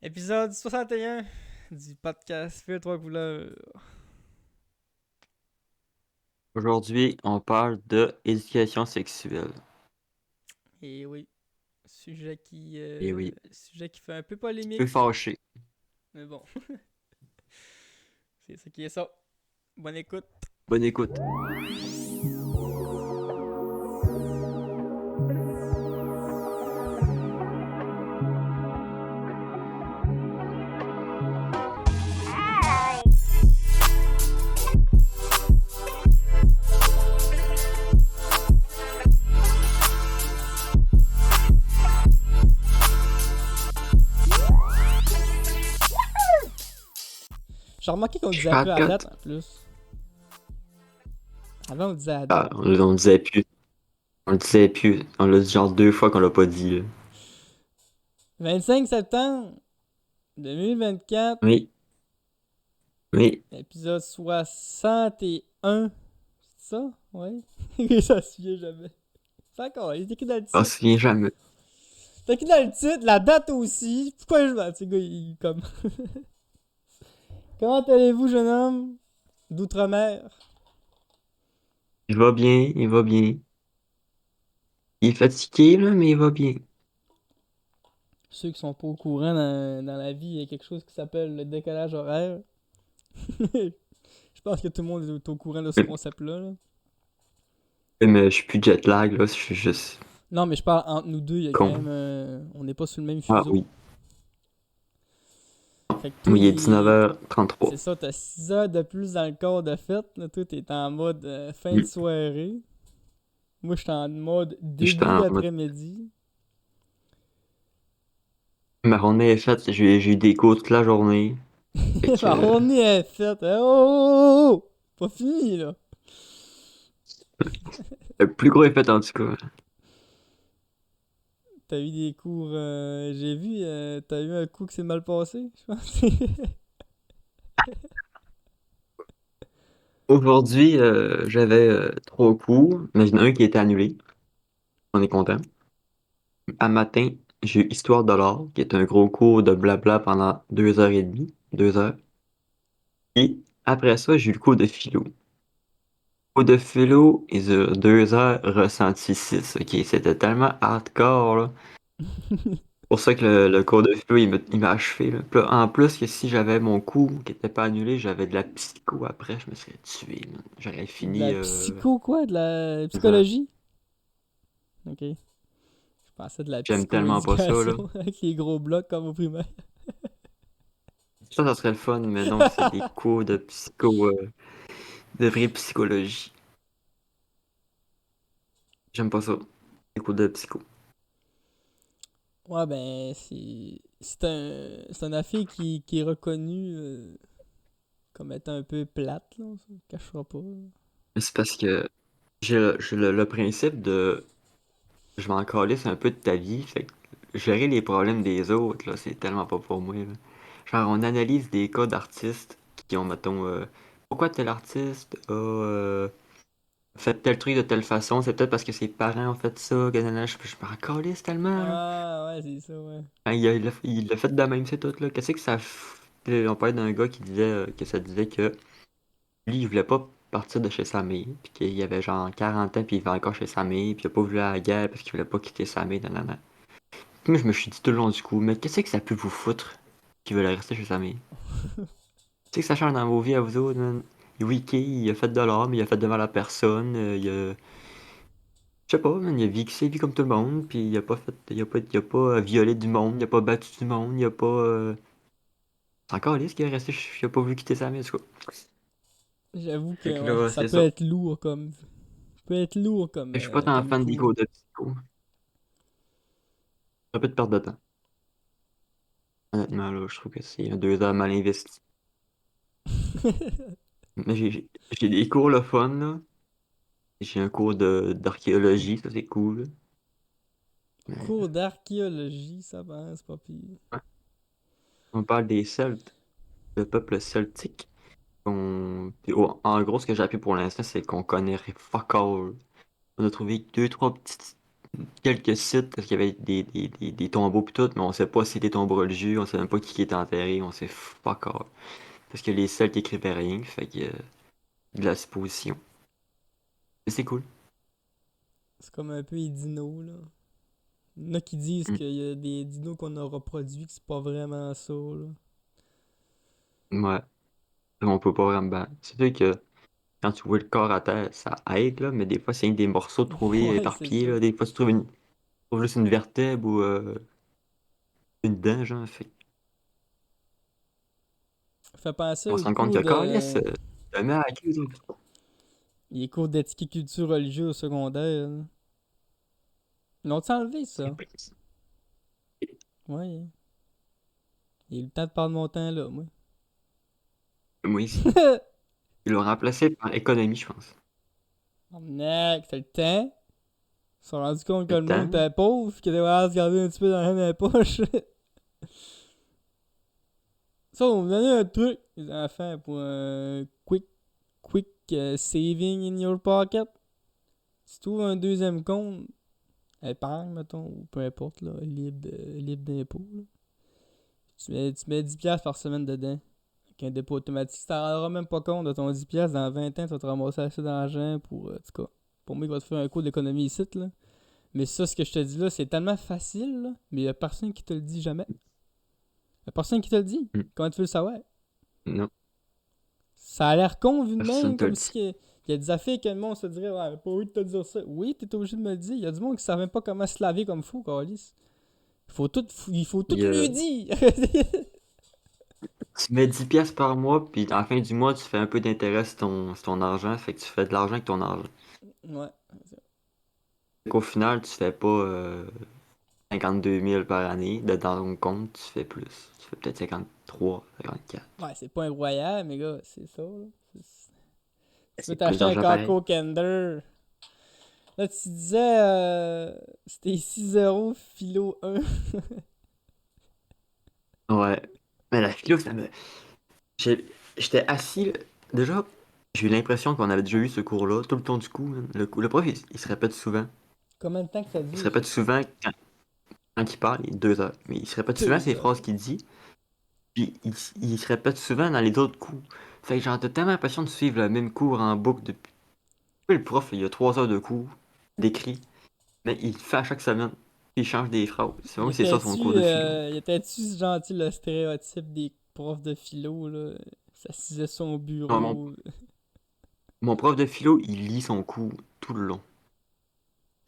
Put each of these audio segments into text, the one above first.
Épisode 61 du podcast Feu 3 couleurs. Aujourd'hui, on parle de éducation sexuelle. Et oui, sujet qui, Et oui, sujet qui fait un peu tu peux polémique. fâcher. Mais bon, c'est ce qui est ça. Bonne écoute. Bonne écoute. J'ai remarqué qu'on disait plus à Shotgun. date en plus. Avant, on disait à Ah, date. on le disait plus. On le disait plus. On l'a dit genre 2 fois qu'on l'a pas dit, là. 25 septembre 2024, Oui, oui. épisode 61. C'est ça? Ouais. Ça se souvient jamais. C'est encore, il est écrit dans le On titre. se souvient jamais. C'est écrit dans le titre, la date aussi. Pourquoi je vais. Ce gars, il comme. Comment allez-vous, jeune homme d'outre-mer? Il va bien, il va bien. Il est fatigué, là, mais il va bien. Ceux qui sont pas au courant dans la vie, il y a quelque chose qui s'appelle le décalage horaire. Je pense que tout le monde est au courant de ce Mais, concept-là. Là. mais je suis plus jet lag, là. Je suis juste Non, mais je parle entre nous deux, il y a quand même. con. On n'est pas sur le même Ah fuseau. oui. Fait que toi, Oui, il est 19h33. c'est ça, t'as 6 heures de plus dans le corps de fête. Là. Toi, t'es en mode fin de Oui. soirée. Moi, je suis en mode J'étais début en mode. d'après-midi. Ma journée est faite. J'ai eu des cours toute la journée. Fait que, Ma journée est faite. Hein. Oh, oh, oh! Pas fini, là. le plus gros est fait, en tout cas. T'as eu des cours. J'ai vu, t'as eu un coup qui s'est mal passé, je pense. Aujourd'hui, j'avais 3 cours, mais il y en a un qui a été annulé. On est content. À matin, j'ai eu Histoire de l'art, qui est un gros cours de blabla pendant 2h30, 2 heures. Et après ça, j'ai eu le cours de philo. Le cours de philo, il dure 2 heures, ressenti 6. Ok, c'était tellement hardcore, là. C'est pour ça que le cours de philo, il m'a achevé, là. Puis là, en plus que si j'avais mon cours qui était pas annulé, j'avais de la psycho après, je me serais tué, man. J'aurais De fini la psycho, quoi? De la 2 heures. psychologie? Ok. Je pensais de la J'aime tellement pas ça, là. psychoéducation avec les gros blocs comme au primaire. Ça serait le fun, mais non, c'est des cours de psycho, de vraie psychologie. J'aime pas ça. Les cours de psycho. Ouais, ben, c'est un affaire qui est reconnu comme étant un peu plate, là. On se le cachera pas. Mais c'est parce que j'ai le principe de je m'en calisse un peu de ta vie, fait que gérer les problèmes des autres, là, c'est tellement pas pour moi, là. Genre, on analyse des cas d'artistes qui ont, mettons, pourquoi tel artiste a fait tel truc de telle façon, c'est peut-être parce que ses parents ont fait ça, que nanana, je m'en calisse tellement, là. Ah, ouais, c'est ça, ouais. Ah, il l'a fait de même, c'est tout, là. Qu'est-ce que ça on parlait d'un gars qui disait que ça disait que lui, il voulait pas partir de chez sa mère, puis qu'il avait genre 40 ans, puis il vivait encore chez sa mère, puis il a pas voulu aller à la guerre parce qu'il voulait pas quitter sa mère, nanana. Puis moi, je me suis dit tout le long du coup, mais qu'est-ce que ça peut vous foutre qui veulent rester chez sa mère? Qu'est-ce que ça change dans vos vies à vous autres, man? Oui, ok, il a fait de l'or, mais il a fait de mal à personne, il a... Je sais pas, man, il a vécu sa vie comme tout le monde, puis il a pas fait... Il a pas violé du monde, il a pas battu du monde, il a pas... C'est encore lisse qu'il est resté, il a pas voulu quitter sa mère, en tout cas. J'avoue Fait que, que ouais, là, ça c'est peut ça. être lourd comme. Peut être lourd Je suis pas tant comme fan des cours. cours de psycho. Un peu de perte de temps. Honnêtement, là, je trouve que c'est 2 heures mal investies. Mais j'ai des cours le fun, là. J'ai un cours d'archéologie, ça c'est cool. Mais Cours d'archéologie, ça va, c'est pas pire. ouais. On parle des Celtes, le peuple celtique. Puis, en gros, ce que j'ai appris pour l'instant, c'est qu'on connaît fuck all. On a trouvé deux, trois petites. quelques sites parce qu'il y avait des tombeaux pis tout, mais on sait pas si c'était des tombeaux religieux, on sait même pas qui était enterré, on sait fuck all. Parce que les seuls qui écrivaient rien, fait que de la supposition. Mais c'est cool. C'est comme un peu les dinos, là. Il y en a qui disent Mm. qu'il y a des dinos qu'on a reproduits, que c'est pas vraiment ça, là. Ouais. On peut pas vraiment. C'est sûr que quand tu vois le corps à terre, ça aide, là, mais des fois, c'est rien que des morceaux trouvés Ouais, c'est éparpillés, ça. là. Des fois, tu trouves juste une vertèbre ou une dent, genre. Fait Ça fait penser on aux se rend compte que cours le corps, yes, de... jamais à qui, eux autres. les cours d'éthique et culture religieuse au secondaire, là. Ils l'ont enlevé, ça? Ouais. Il y a eu le temps de perdre mon temps, là, moi. Moi ici. Ils l'ont remplacé par économie, je pense. Mec, c'est le temps. Ils se sont rendus compte que Le le monde temps. était pauvre, qu'il devait se garder un petit peu dans la poche. Ça, on vous donner un truc, les enfants, pour un quick saving in your pocket. Si tu ouvres un deuxième compte, épargne, mettons, ou peu importe, là, libre d'impôt, là. Tu mets 10$ par semaine dedans. Avec un dépôt automatique. Tu t'en rendras même pas compte de ton 10$. Dans 20 ans, tu vas te ramasser assez d'argent pour. En tout cas, pour moi, il va te faire un cours d'économie ici, là. Mais ça, ce que je te dis là, c'est tellement facile, là, mais il y a personne qui te le dit jamais. Y a personne qui te le dit. Hmm. Comment tu veux le savoir? Non, Ça a l'air con vu de personne même, te le comme si dit. il y a des affaires que le monde se dirait, ouais, pas envie de te dire ça. Oui, t'es obligé de me le dire. Il y a du monde qui savent même pas comment se laver comme fou, Carlis. Il faut tout Il, lui dire. tu mets 10 pièces par mois, puis à la fin du mois, tu fais un peu d'intérêt sur ton argent, fait que tu fais de l'argent avec ton argent. Ouais. Fait qu'au final, tu fais pas 52 000 par année de dans ton compte, tu fais plus. Tu fais peut-être 53, 54. Ouais, c'est pas incroyable, mais gars, c'est ça, là. Tu peux C'est plus t'acheter un d'argent pareil. Kako Kinder. Là, tu disais, c'était 6 € philo 1. Ouais. Mais la philo, ça me. j'ai- J'étais assis. Déjà, j'ai eu l'impression qu'on avait déjà eu ce cours-là tout le temps du coup, man. Le prof, il se répète souvent. Combien de temps que ça Il se dure, ça? répète souvent quand il parle, il est 2 heures. Mais il se répète souvent ces 2 heures. phrases qu'il dit. Puis il se répète souvent dans les autres cours. Fait que genre, t'as tellement l'impression de suivre le même cours en boucle depuis. Le prof, il y a 3 heures de cours d'écrit, mais il le fait à chaque semaine. Il change des phrases. C'est Il vrai que c'est ça son cours de philo. était-tu gentil le stéréotype des profs de philo, là? S'assisait sur son Non, bureau. mon prof de philo, il lit son cours tout le long.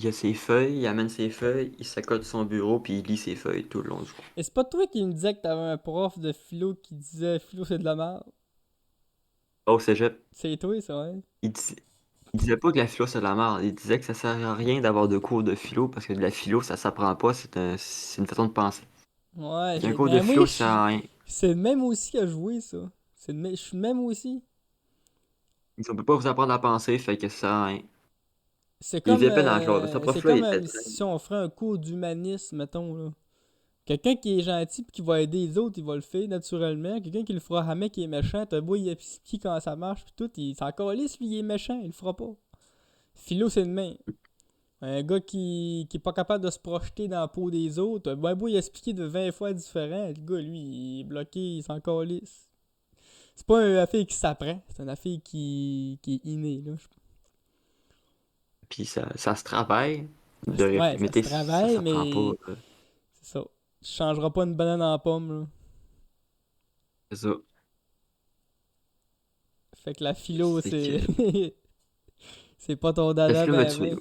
Il a ses feuilles, il amène ses feuilles, il s'accorde sur son bureau, puis il lit ses feuilles tout le long du cours. Et c'est pas toi qui me disais que t'avais un prof de philo qui disait philo c'est de la merde? Au cégep, C'est toi, ça, ouais? il, dis- il disait pas que la philo c'est de la merde, il disait que ça sert à rien d'avoir de cours de philo parce que de la philo ça s'apprend pas, c'est une façon de penser. Ouais, Un cours de ben moi, philo ça sert à rien. c'est le même aussi à jouer, ça. Je suis le même aussi. On peut pas vous apprendre à penser, fait que ça sert à rien. C'est Il comme, était pédagogue, ce c'est prof-là, il comme était si on ferait un cours d'humanisme, mettons, là. Quelqu'un qui est gentil pis qui va aider les autres, il va le faire naturellement. Quelqu'un qui le fera jamais qui est méchant, t'as beau y expliquer comment ça marche pis tout, il s'en calisse, lui, il est méchant, il le fera pas. Philo, c'est le même. Un gars qui est pas capable de se projeter dans la peau des autres, t'as beau y expliquer de 20 fois différent, le gars, lui, il est bloqué, il s'en calisse. C'est pas une affaire qui s'apprend, c'est une affaire qui est innée, là. puis ça se travaille de Ouais, ça se mais ça travaille, s'apprend pas. mais c'est ça. Tu changeras pas une banane en pomme, là. C'est ça. Fait que la philo, C'est c'est. que c'est pas ton la dada, philo m'a ben, tué. ben.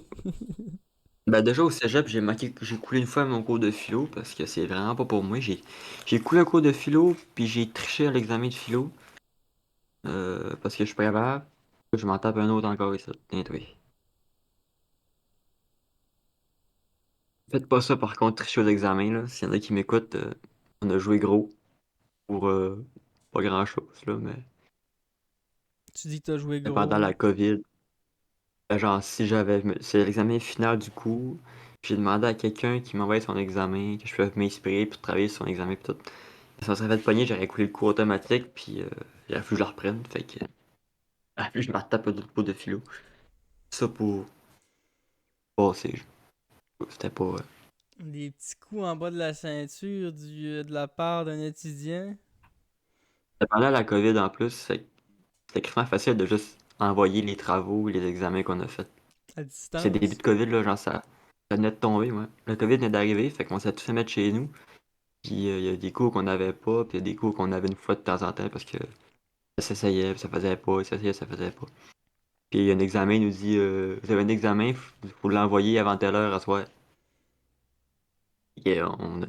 Ben déjà au cégep, j'ai coulé une fois mon cours de philo parce que c'est vraiment pas pour moi. J'ai coulé un cours de philo, puis j'ai triché à l'examen de philo parce que je suis pas capable. Je m'en tape un autre encore ici. Tiens, toi. Faites pas ça par contre, tricher aux examens là. S'il y en a qui m'écoutent, on a joué gros pour pas grand-chose là, mais Tu dis que t'as joué pendant gros, là. la COVID, genre si c'est l'examen final du cours, j'ai demandé à quelqu'un qui m'envoie son examen, que je peux m'inspirer pour travailler sur son examen pis tout. Ça serait fait pogner, j'aurais coulé le cours automatique, puis il aurait fallu que je le reprenne. Fait que, il aurait fallu que je me retape d'autres cours de philo. Ça pour passer. C'était pas. Des petits coups en bas de la ceinture de la part d'un étudiant. C'était pendant la COVID en plus, c'était extrêmement facile de juste envoyer les travaux, les examens qu'on a fait. À C'est début distance. de COVID, là, genre ça venait de tomber, ouais. Le COVID venait d'arriver, fait qu'on s'est tous fait mettre chez nous. Puis il y a des cours qu'on n'avait pas, puis il y a des cours qu'on avait une fois de temps en temps parce que ça s'essayait, puis ça faisait pas, ça s'essayait, ça faisait pas. Puis il y a un examen, il nous dit vous avez un examen, faut l'envoyer avant telle heure à soir. Et on a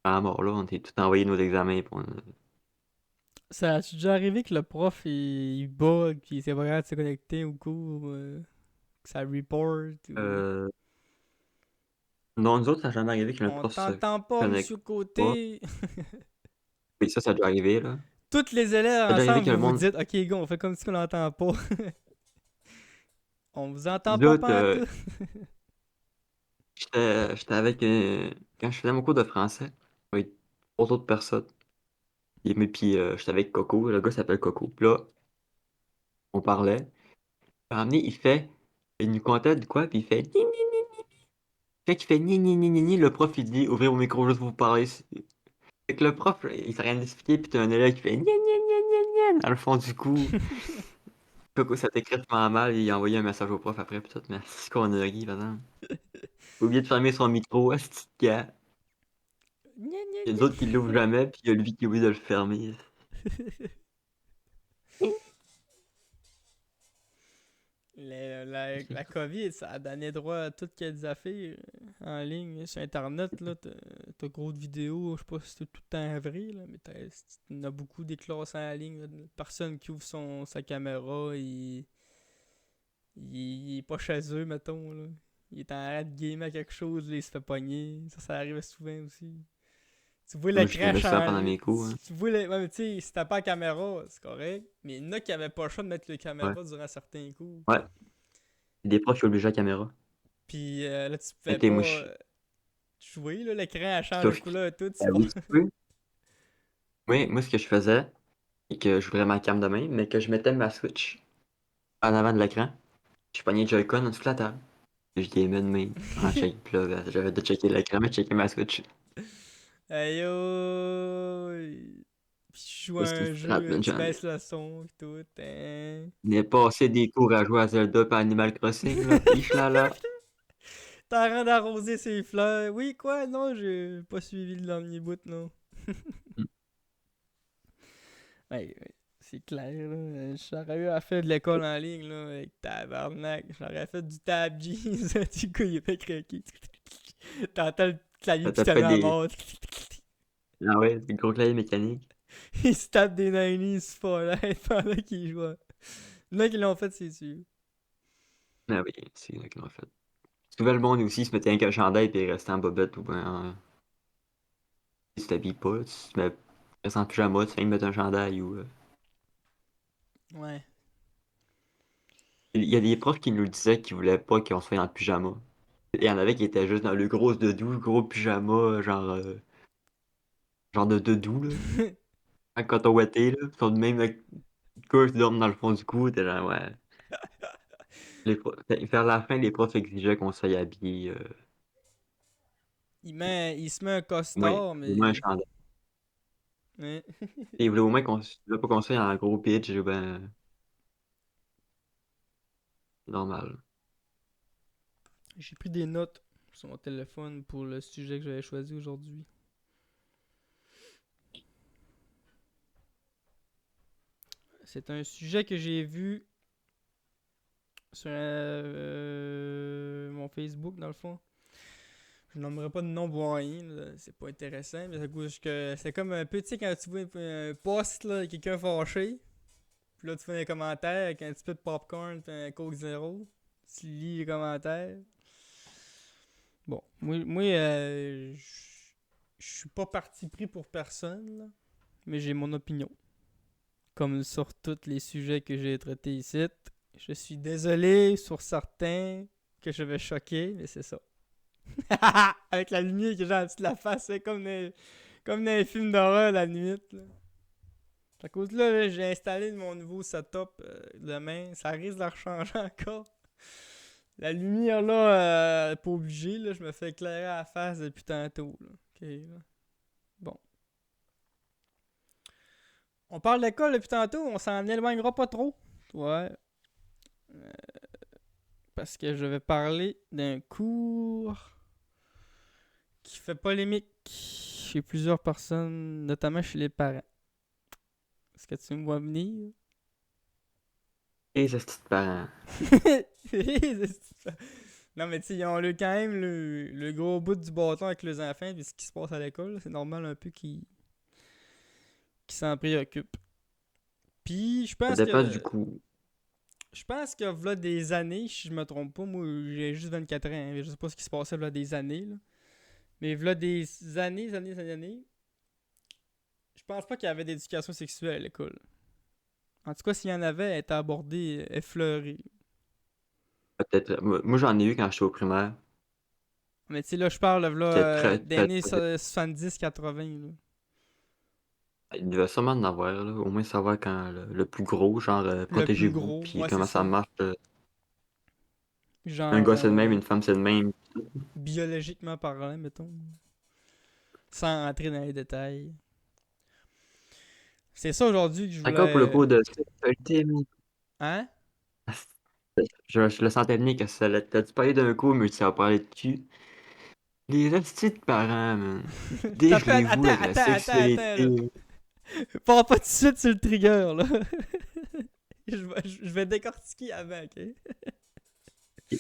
à la mort là, on a tout envoyé nos examens. Puis Ça a déjà arrivé que le prof il bug pis c'est pas grave de se connecter au cours, que ça report ou. euh, non, nous autres, ça n'a jamais arrivé que le On prof se t'entend pas, connecte monsieur pas. Côté. Oui, ça a déjà arrivé, là. Toutes les élèves Ça a déjà arrivé ensemble, que le vous vous monde. dites, ok, go, on fait comme si on l'entend pas. On vous entend Nous pas autres, pantoute. j'étais avec. Quand je faisais mon cours de français, avec trois autres personnes. Puis j'étais avec Coco, le gars s'appelle Coco. Puis là, on parlait. À un moment donné, il nous contait de quoi, puis il fait ni ni ni. Quand il fait ni ni ni ni ni, le prof il dit ouvrez vos micros juste pour vous parler. Fait que le prof, il s'est rien expliqué, puis t'as un élève qui fait ni ni ni ni dans le fond du coup. Coco, ça t'écrit vraiment mal, il a envoyé un message au prof après, puis tout. Merci qu'on a ri, par exemple. J'ai oublié de fermer son micro, à ce petit gars. Gna, gna, Il y a gna. d'autres qui l'ouvrent jamais, puis il y a lui qui oublie de le fermer. La COVID, ça a donné droit à toutes les affaires en ligne sur Internet. Là, t'as gros de vidéos, je sais pas si c'est tout le temps vrai, là, mais t'en as beaucoup des classes en ligne. Là, personne qui ouvre sa caméra, il est pas chez eux, mettons. Là. Il est en train de gamer à quelque chose, là, il se fait pogner. Ça arrive souvent aussi. Tu vois Moi, je l'écran gamais ça pendant changer. mes cours, hein. Tu vois ouais, mais tu sais, si t'as pas la caméra, c'est correct. Mais il y en a qui avaient pas le choix de mettre la Ouais. caméra durant certains cours. Ouais. Des profs qui obligent la caméra. Puis là, tu pouvais Mettez, pas moi, jouer, là, l'écran elle change de sauf couleur et tout. ah oui, tu peux. Moi, ce que je faisais, c'est que j'ouvrais ma cam de même, mais que je mettais ma Switch en avant de l'écran. Je pognais le Joy-Con en dessous de la table. Je gamais de même en check. Puis là, j'avais de checker l'écran, mais de checker ma Switch. Aïe aïe. Puis tu joues à C'est une un strat, jeu, man, tu j'en ai. baisses le son et tout. Hein. On est passé des cours à jouer à Zelda par Animal Crossing, là. Ich là là. T'as rien d'arroser ses fleurs. Oui, quoi? Non, j'ai pas suivi le dernier bout, non. Ouais, ouais, c'est clair, là. J'aurais eu à faire de l'école en ligne, là, avec tabarnak. J'aurais fait du tab jeans. Du coup, il fait craquer. T'entends le clavier Ça qui t'a te fait met à des. mort. Ah ouais, des gros claviers mécaniques. Il se tape des 90s Fallout pendant qu'il joue. Il y en a qui l'ont fait, c'est sûr. Ah oui, c'est là qu'ils l'ont fait. Souvent, le monde aussi se mettait un chandail et il restait en bobette ou ben. Tu t'habilles pas, tu te mets restes en pyjama, tu viens de mettre un chandail ou. Ouais. Il y a des profs qui nous disaient qu'ils voulaient pas qu'on soit en pyjama. Il y en avait qui étaient juste dans le gros dedou, gros pyjama, genre de dedou, là. Un coton ouaté, là. Ils sont de même avec le cœur qui dorment dans le fond du cou, t'es genre, ouais. Vers la fin, les profs exigeaient qu'on soit habillés, il se met un ouais, costard, au moins un mais. chandail. Ouais. Et ils voulaient au moins pas qu'on soit en gros pitch, ben, normal. J'ai pris des notes sur mon téléphone pour le sujet que j'avais choisi aujourd'hui. C'est un sujet que j'ai vu sur mon Facebook, dans le fond. Je nommerai pas de nom pour rien, là, c'est pas intéressant, mais ça cause que c'est comme un peu, tu sais, quand tu vois un post, là, quelqu'un fâché, puis là, tu fais un commentaire avec un petit peu de popcorn, puis un Coke Zero, tu lis les commentaires. Bon, je suis pas parti pris pour personne, là, mais j'ai mon opinion. Comme sur tous les sujets que j'ai traités ici. Je suis désolé sur certains que je vais choquer, mais c'est ça. Avec la lumière qui est genre en dessous de la face, c'est comme dans les films d'horreur la nuit. Là. À cause de là, j'ai installé mon nouveau setup demain. Ça risque de le rechanger encore. La lumière, là, pas obligé, là, je me fais éclairer à la face depuis tantôt, là. Ok, là. Bon. On parle d'école depuis tantôt, on s'en éloignera pas trop. Ouais. Euh, Parce que je vais parler d'un cours qui fait polémique chez plusieurs personnes, notamment chez les parents. Est-ce que tu me vois venir? Et ce petit parent. Non, mais tu sais, ils ont quand même le gros bout du bâton avec les enfants, puis ce qui se passe à l'école, c'est normal un peu qu'ils s'en préoccupent. Puis, je Ça pense dépend du que. coup. Je pense que là des années, si je me trompe pas, moi j'ai juste 24 ans, hein, je sais pas ce qui se passait là des années, là. Mais là des années, je pense pas qu'il y avait d'éducation sexuelle à l'école. En tout cas, s'il y en avait, elle était abordée, effleurée. Peut-être. Moi, j'en ai eu quand j'étais au primaire. Mais tu sais, là, je parle là, C'était très, des très, années très. 70-80. Là. Il devait sûrement en avoir, là. Au moins savoir quand le plus gros, genre, Le plus protégez-vous, gros, puis ouais, c'est comment ça ça. marche. Un Genre, gars, c'est le même, une femme, c'est le même. biologiquement parlant, mettons. Sans entrer dans les détails. C'est ça aujourd'hui que je Encore pour le voulais. cours de sexualité, mais Hein? je le sentais venir que ça t'as dû parler d'un coup, mais tu as parlé de cul. Les astuces de parents, man. Défiez-vous avec la Attends, sexualité. là. Pars pas tout de suite sur le trigger, là. Je vais décortiquer avant, ok?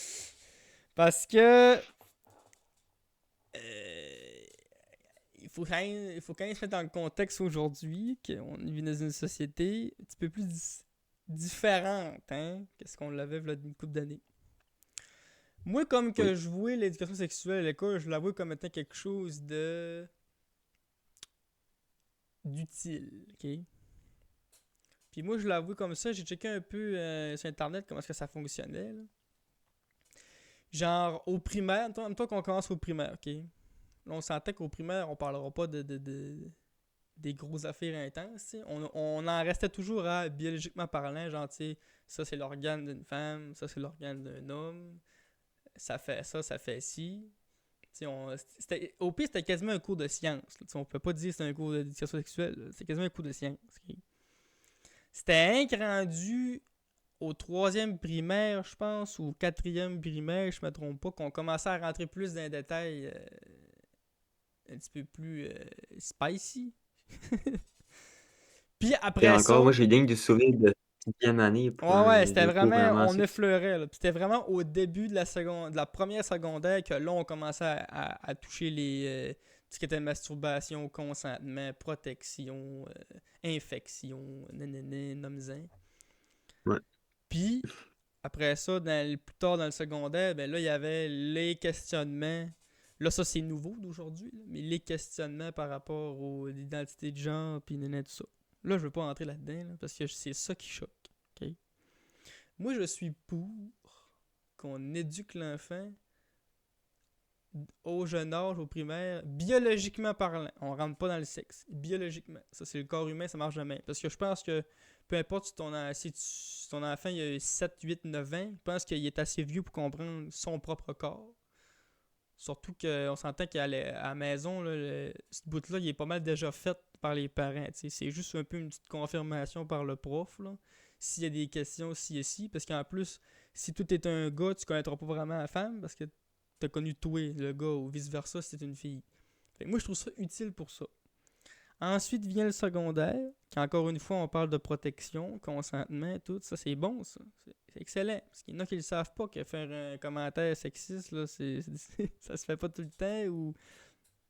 Parce que. euh, il faut quand même se mettre dans le contexte aujourd'hui qu'on vit dans une société un petit peu plus différente, hein, que ce qu'on l'avait il y a une couple d'années. Moi, comme que Oui. je vois l'éducation sexuelle à l'école, je la vois comme étant quelque chose de d'utile, ok? Puis moi, je la vois comme ça. J'ai checké un peu sur Internet comment est-ce que ça fonctionnait, là. Genre, au primaire, toi qu'on commence au primaire, ok? Là, on s'entend qu'au primaire, on parlera pas des grosses affaires intenses, t'sais. On en restait toujours à biologiquement parlant, genre, tu sais, ça c'est l'organe d'une femme, ça c'est l'organe d'un homme, ça fait ci. Au pire, c'était quasiment un cours de science. Là, on peut pas dire que c'était un cours d'éducation sexuelle. C'est quasiment un cours de science. Okay? C'était rendu au troisième primaire, je pense, ou au quatrième primaire, je me trompe pas, qu'on commençait à rentrer plus dans les détails un petit peu plus spicy. Puis Et après encore, moi, ça, j'ai dingue du souvenir de sixième année pour ouais, c'était des cours vraiment, vraiment on sexuels. effleurait. Là. Puis c'était vraiment au début de la première secondaire que là, on commençait à toucher ce qui était masturbation, consentement, protection, infection, nanana, nomzin. Ouais. Puis après ça, plus tard dans le secondaire, ben là, il y avait les questionnements. Là, ça, c'est nouveau d'aujourd'hui, là, mais les questionnements par rapport aux identités de genre, puis nanana, tout ça. Là, je veux pas entrer là-dedans, là, parce que c'est ça qui choque. OK? Moi, je suis pour qu'on éduque l'enfant au jeune âge, au primaire, biologiquement parlant. On rentre pas dans le sexe. Biologiquement. Ça, c'est le corps humain, ça marche jamais. Parce que je pense que peu importe si ton enfant il a 7, 8, 9 ans, je pense qu'il est assez vieux pour comprendre son propre corps. Surtout qu'on s'entend qu'à la maison, là, ce bout-là, il est pas mal déjà fait par les parents. T'sais. C'est juste un peu une petite confirmation par le prof. Là. S'il y a des questions, si et si. Parce qu'en plus, si tout est un gars, tu connaîtras pas vraiment la femme parce que t'as connu toi, le gars, ou vice-versa si c'est une fille. Fait que moi, je trouve ça utile pour ça. Ensuite vient le secondaire, qui encore une fois, on parle de protection, consentement, tout. Ça, c'est bon, ça. C'est excellent. Parce qu'il y en a qui ne le savent pas que faire un commentaire sexiste, là, ça se fait pas tout le temps. Ou, tu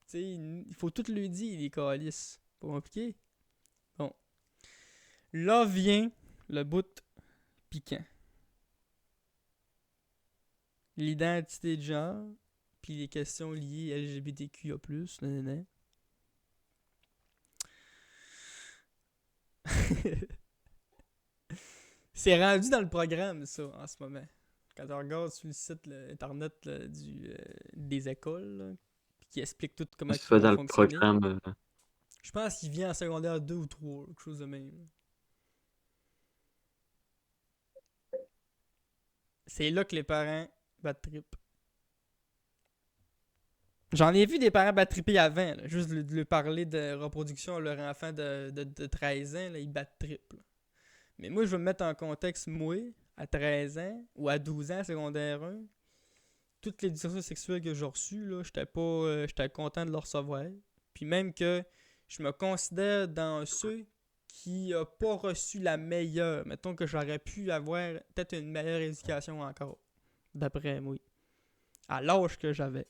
sais, il faut tout lui dire, les calices. Pas compliqué. Bon. Là vient le bout piquant. L'identité de genre, puis les questions liées LGBTQIA+, nanana. C'est rendu dans le programme, ça, en ce moment. Quand on regarde sur le site internet là, des écoles, là, puis qui explique tout comment Ça se ils fait vont dans le fonctionner, programme. je pense qu'il vient en secondaire 2 ou 3, quelque chose de même. C'est là que les parents bad trip. J'en ai vu des parents bad tripper avant, là. Juste de lui parler de reproduction à leur enfant de 13 ans, là, ils bad trip. Là. Mais moi, je veux me mettre en contexte, moi, à 13 ans ou à 12 ans, secondaire 1, toutes les discussions sexuelles que j'ai reçues, là, j'étais content de les recevoir. Puis même que je me considère dans ceux qui n'ont pas reçu la meilleure. Mettons que j'aurais pu avoir peut-être une meilleure éducation encore, d'après moi, à l'âge que j'avais.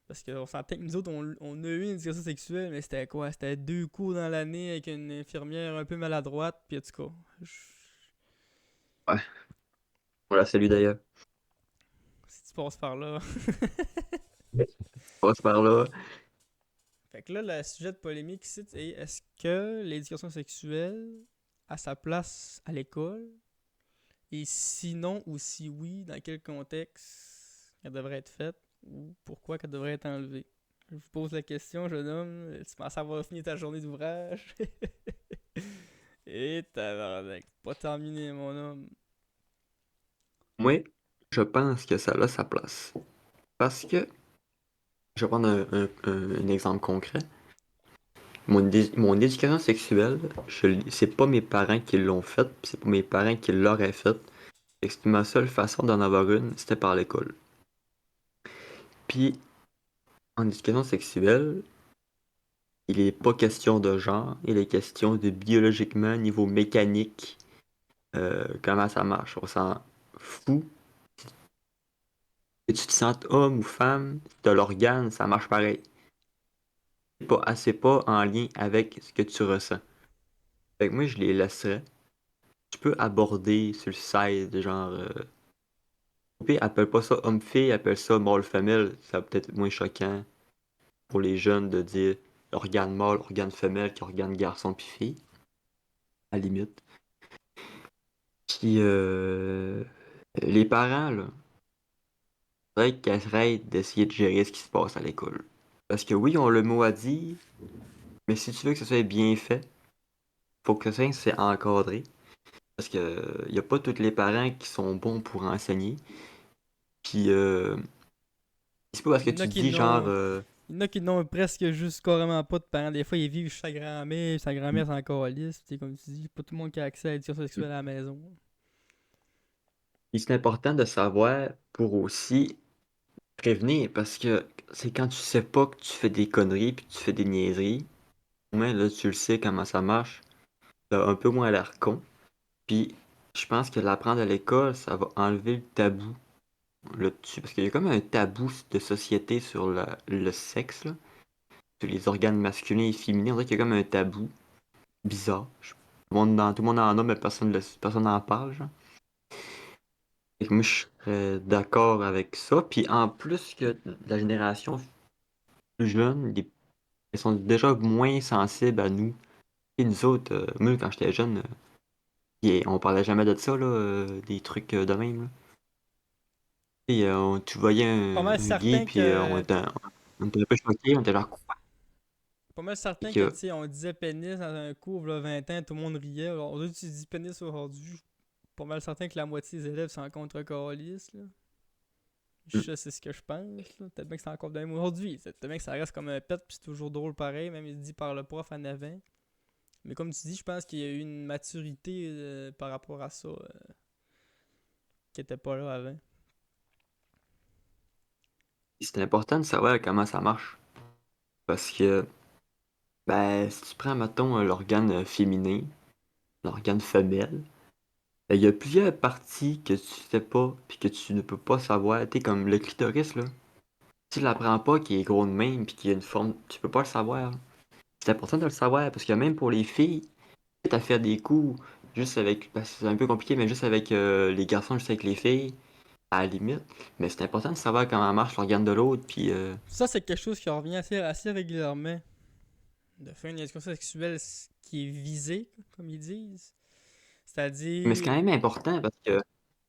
Parce qu'on sentait que nous autres, on a eu une éducation sexuelle, mais c'était quoi? C'était 2 cours dans l'année avec une infirmière un peu maladroite, puis en tout cas, Ouais. On la salue d'ailleurs. si tu passes par là. On passe par là. Fait que là, le sujet de polémique ici, c'est est-ce que l'éducation sexuelle a sa place à l'école? Et sinon, ou si oui, dans quel contexte elle devrait être faite? Ou pourquoi qu'elle devrait être enlevée? Je vous pose la question, jeune homme. Tu penses avoir fini ta journée d'ouvrage? Et tabarnak, pas terminé, mon homme. Moi, je pense que ça a sa place. Parce que, je vais prendre un exemple concret. Mon éducation sexuelle, c'est pas mes parents qui l'ont faite, c'est pas mes parents qui l'auraient faite. Fait que ma seule façon d'en avoir une, c'était par l'école. Puis, en éducation sexuelle, il est pas question de genre, il est question de biologiquement, niveau mécanique, comment ça marche. On s'en fout. Que tu te sentes homme ou femme, de l'organe, ça marche pareil. C'est pas en lien avec ce que tu ressens. Fait que moi, je les laisserais. Tu peux aborder sur le side, genre. Puis, appelle pas ça homme-fille, appelle ça mâle-femelle. Ça va peut-être être moins choquant pour les jeunes de dire organe mâle, organe femelle, qu'organe garçon puis fille, à la limite. Puis, les parents, là, faudrait qu'ils arrêtent d'essayer de gérer ce qui se passe à l'école. Parce que oui, on a le mot à dire, mais si tu veux que ça soit bien fait, faut que ça soit encadré. Parce que y a pas tous les parents qui sont bons pour enseigner. Puis c'est pas parce que Il y en a tu qui dis genre n'ont. Il y en a qui n'ont presque juste carrément pas de parents. Des fois, ils vivent chez sa grand-mère c'est encore lisse. Comme tu dis, pas tout le monde qui a accès à l'éducation sexuelle à la maison. puis c'est important de savoir pour aussi prévenir parce que c'est quand tu sais pas que tu fais des conneries puis tu fais des niaiseries, mais là tu le sais comment ça marche, t'as un peu moins l'air con. Puis je pense que l'apprendre à l'école, ça va enlever le tabou là-dessus. Parce qu'il y a comme un tabou de société sur le sexe, là, sur les organes masculins et féminins. On dirait qu'il y a comme un tabou bizarre. Tout le monde en a, mais personne n'en parle, genre. Et que moi, je serais d'accord avec ça. Puis en plus que la génération plus jeune, ils sont déjà moins sensibles à nous. Et nous autres, moi, quand j'étais jeune, on parlait jamais de ça, là, des trucs de même, là. Et tu voyais Pas mal un gay, certain puis que. on était un peu choqués, on était genre quoi? Pas mal certain que, tu Que, sais, on disait pénis dans un cours, là, 20 ans, tout le monde riait. Alors, aujourd'hui, tu dis pénis aujourd'hui. Pas mal certain que la moitié des élèves sont contre calice, là. hmm, Je sais ce que je pense, là. Peut-être bien que c'est encore de même aujourd'hui. Peut-être bien que ça reste comme un pet, puis c'est toujours drôle pareil, même il dit par le prof en avant. Mais comme tu dis, je pense qu'il y a eu une maturité par rapport à ça qui était pas là avant. c'est important de savoir comment ça marche. Parce que, ben, si tu prends, mettons, l'organe féminin, l'organe femelle, ben, il y a plusieurs parties que tu sais pas, puis que tu ne peux pas savoir. Tu sais, comme le clitoris, là. Si tu l'apprends pas, qui est gros de même, puis qui a une forme, tu peux pas le savoir. C'est important de le savoir, parce que même pour les filles, tu à faire des coups, juste avec, ben, c'est un peu compliqué, mais juste avec les garçons, juste avec les filles, à la limite. Mais c'est important de savoir comment marche l'organe de l'autre, puis Ça, c'est quelque chose qui revient assez régulièrement. De faire une éducation sexuelle qui est visée, comme ils disent. mais c'est quand C'est-à-dire. même important, parce que,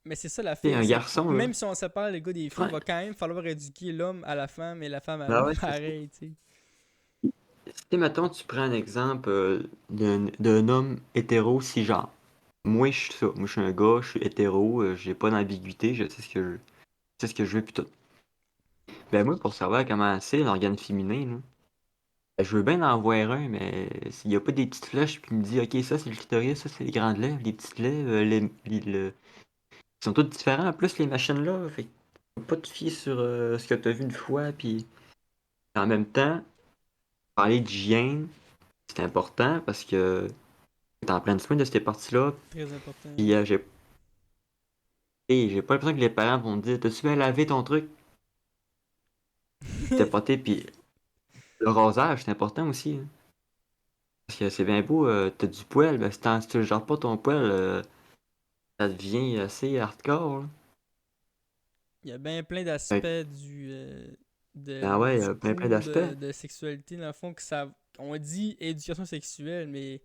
Mais c'est ça la tu sais, fille, un c'est que garçon, là, même si on sépare les gars des filles, il prends- va quand même falloir éduquer l'homme à la femme et la femme à ben l'homme ouais, c'est ça. pareil, tu sais. Si, mettons, tu prends un exemple d'un homme hétéro cisgenre. Moi, je suis ça. Moi, je suis un gars, je suis hétéro, j'ai pas d'ambiguïté, je sais ce que je veux. c'est ce que je veux, puis tout. Ben moi, pour savoir comment c'est l'organe féminin, là, ben, je veux bien en voir un, mais s'il n'y a pas des petites flèches, puis il me dit, OK, ça c'est le clitoris, ça c'est les grandes lèvres, les petites lèvres, ils sont toutes différents, en plus, les machines-là, fait que tu peux pas te fier sur ce que tu as vu une fois, puis en même temps, parler d'hygiène, c'est important, parce que t'es en plein soin de ces parties-là, Très important. puis j'ai pas l'impression que les parents vont me dire, t'as-tu bien lavé ton truc? T'as poté, puis le rasage, c'est important aussi, hein. Parce que c'est bien beau, t'as du poil, ben si tu le gères pas ton poil, ça devient assez hardcore, là. Il y a bien plein Fait d'aspects que, ah ouais, du plein cours d'aspects. de sexualité, dans le fond, que ça. On dit éducation sexuelle, mais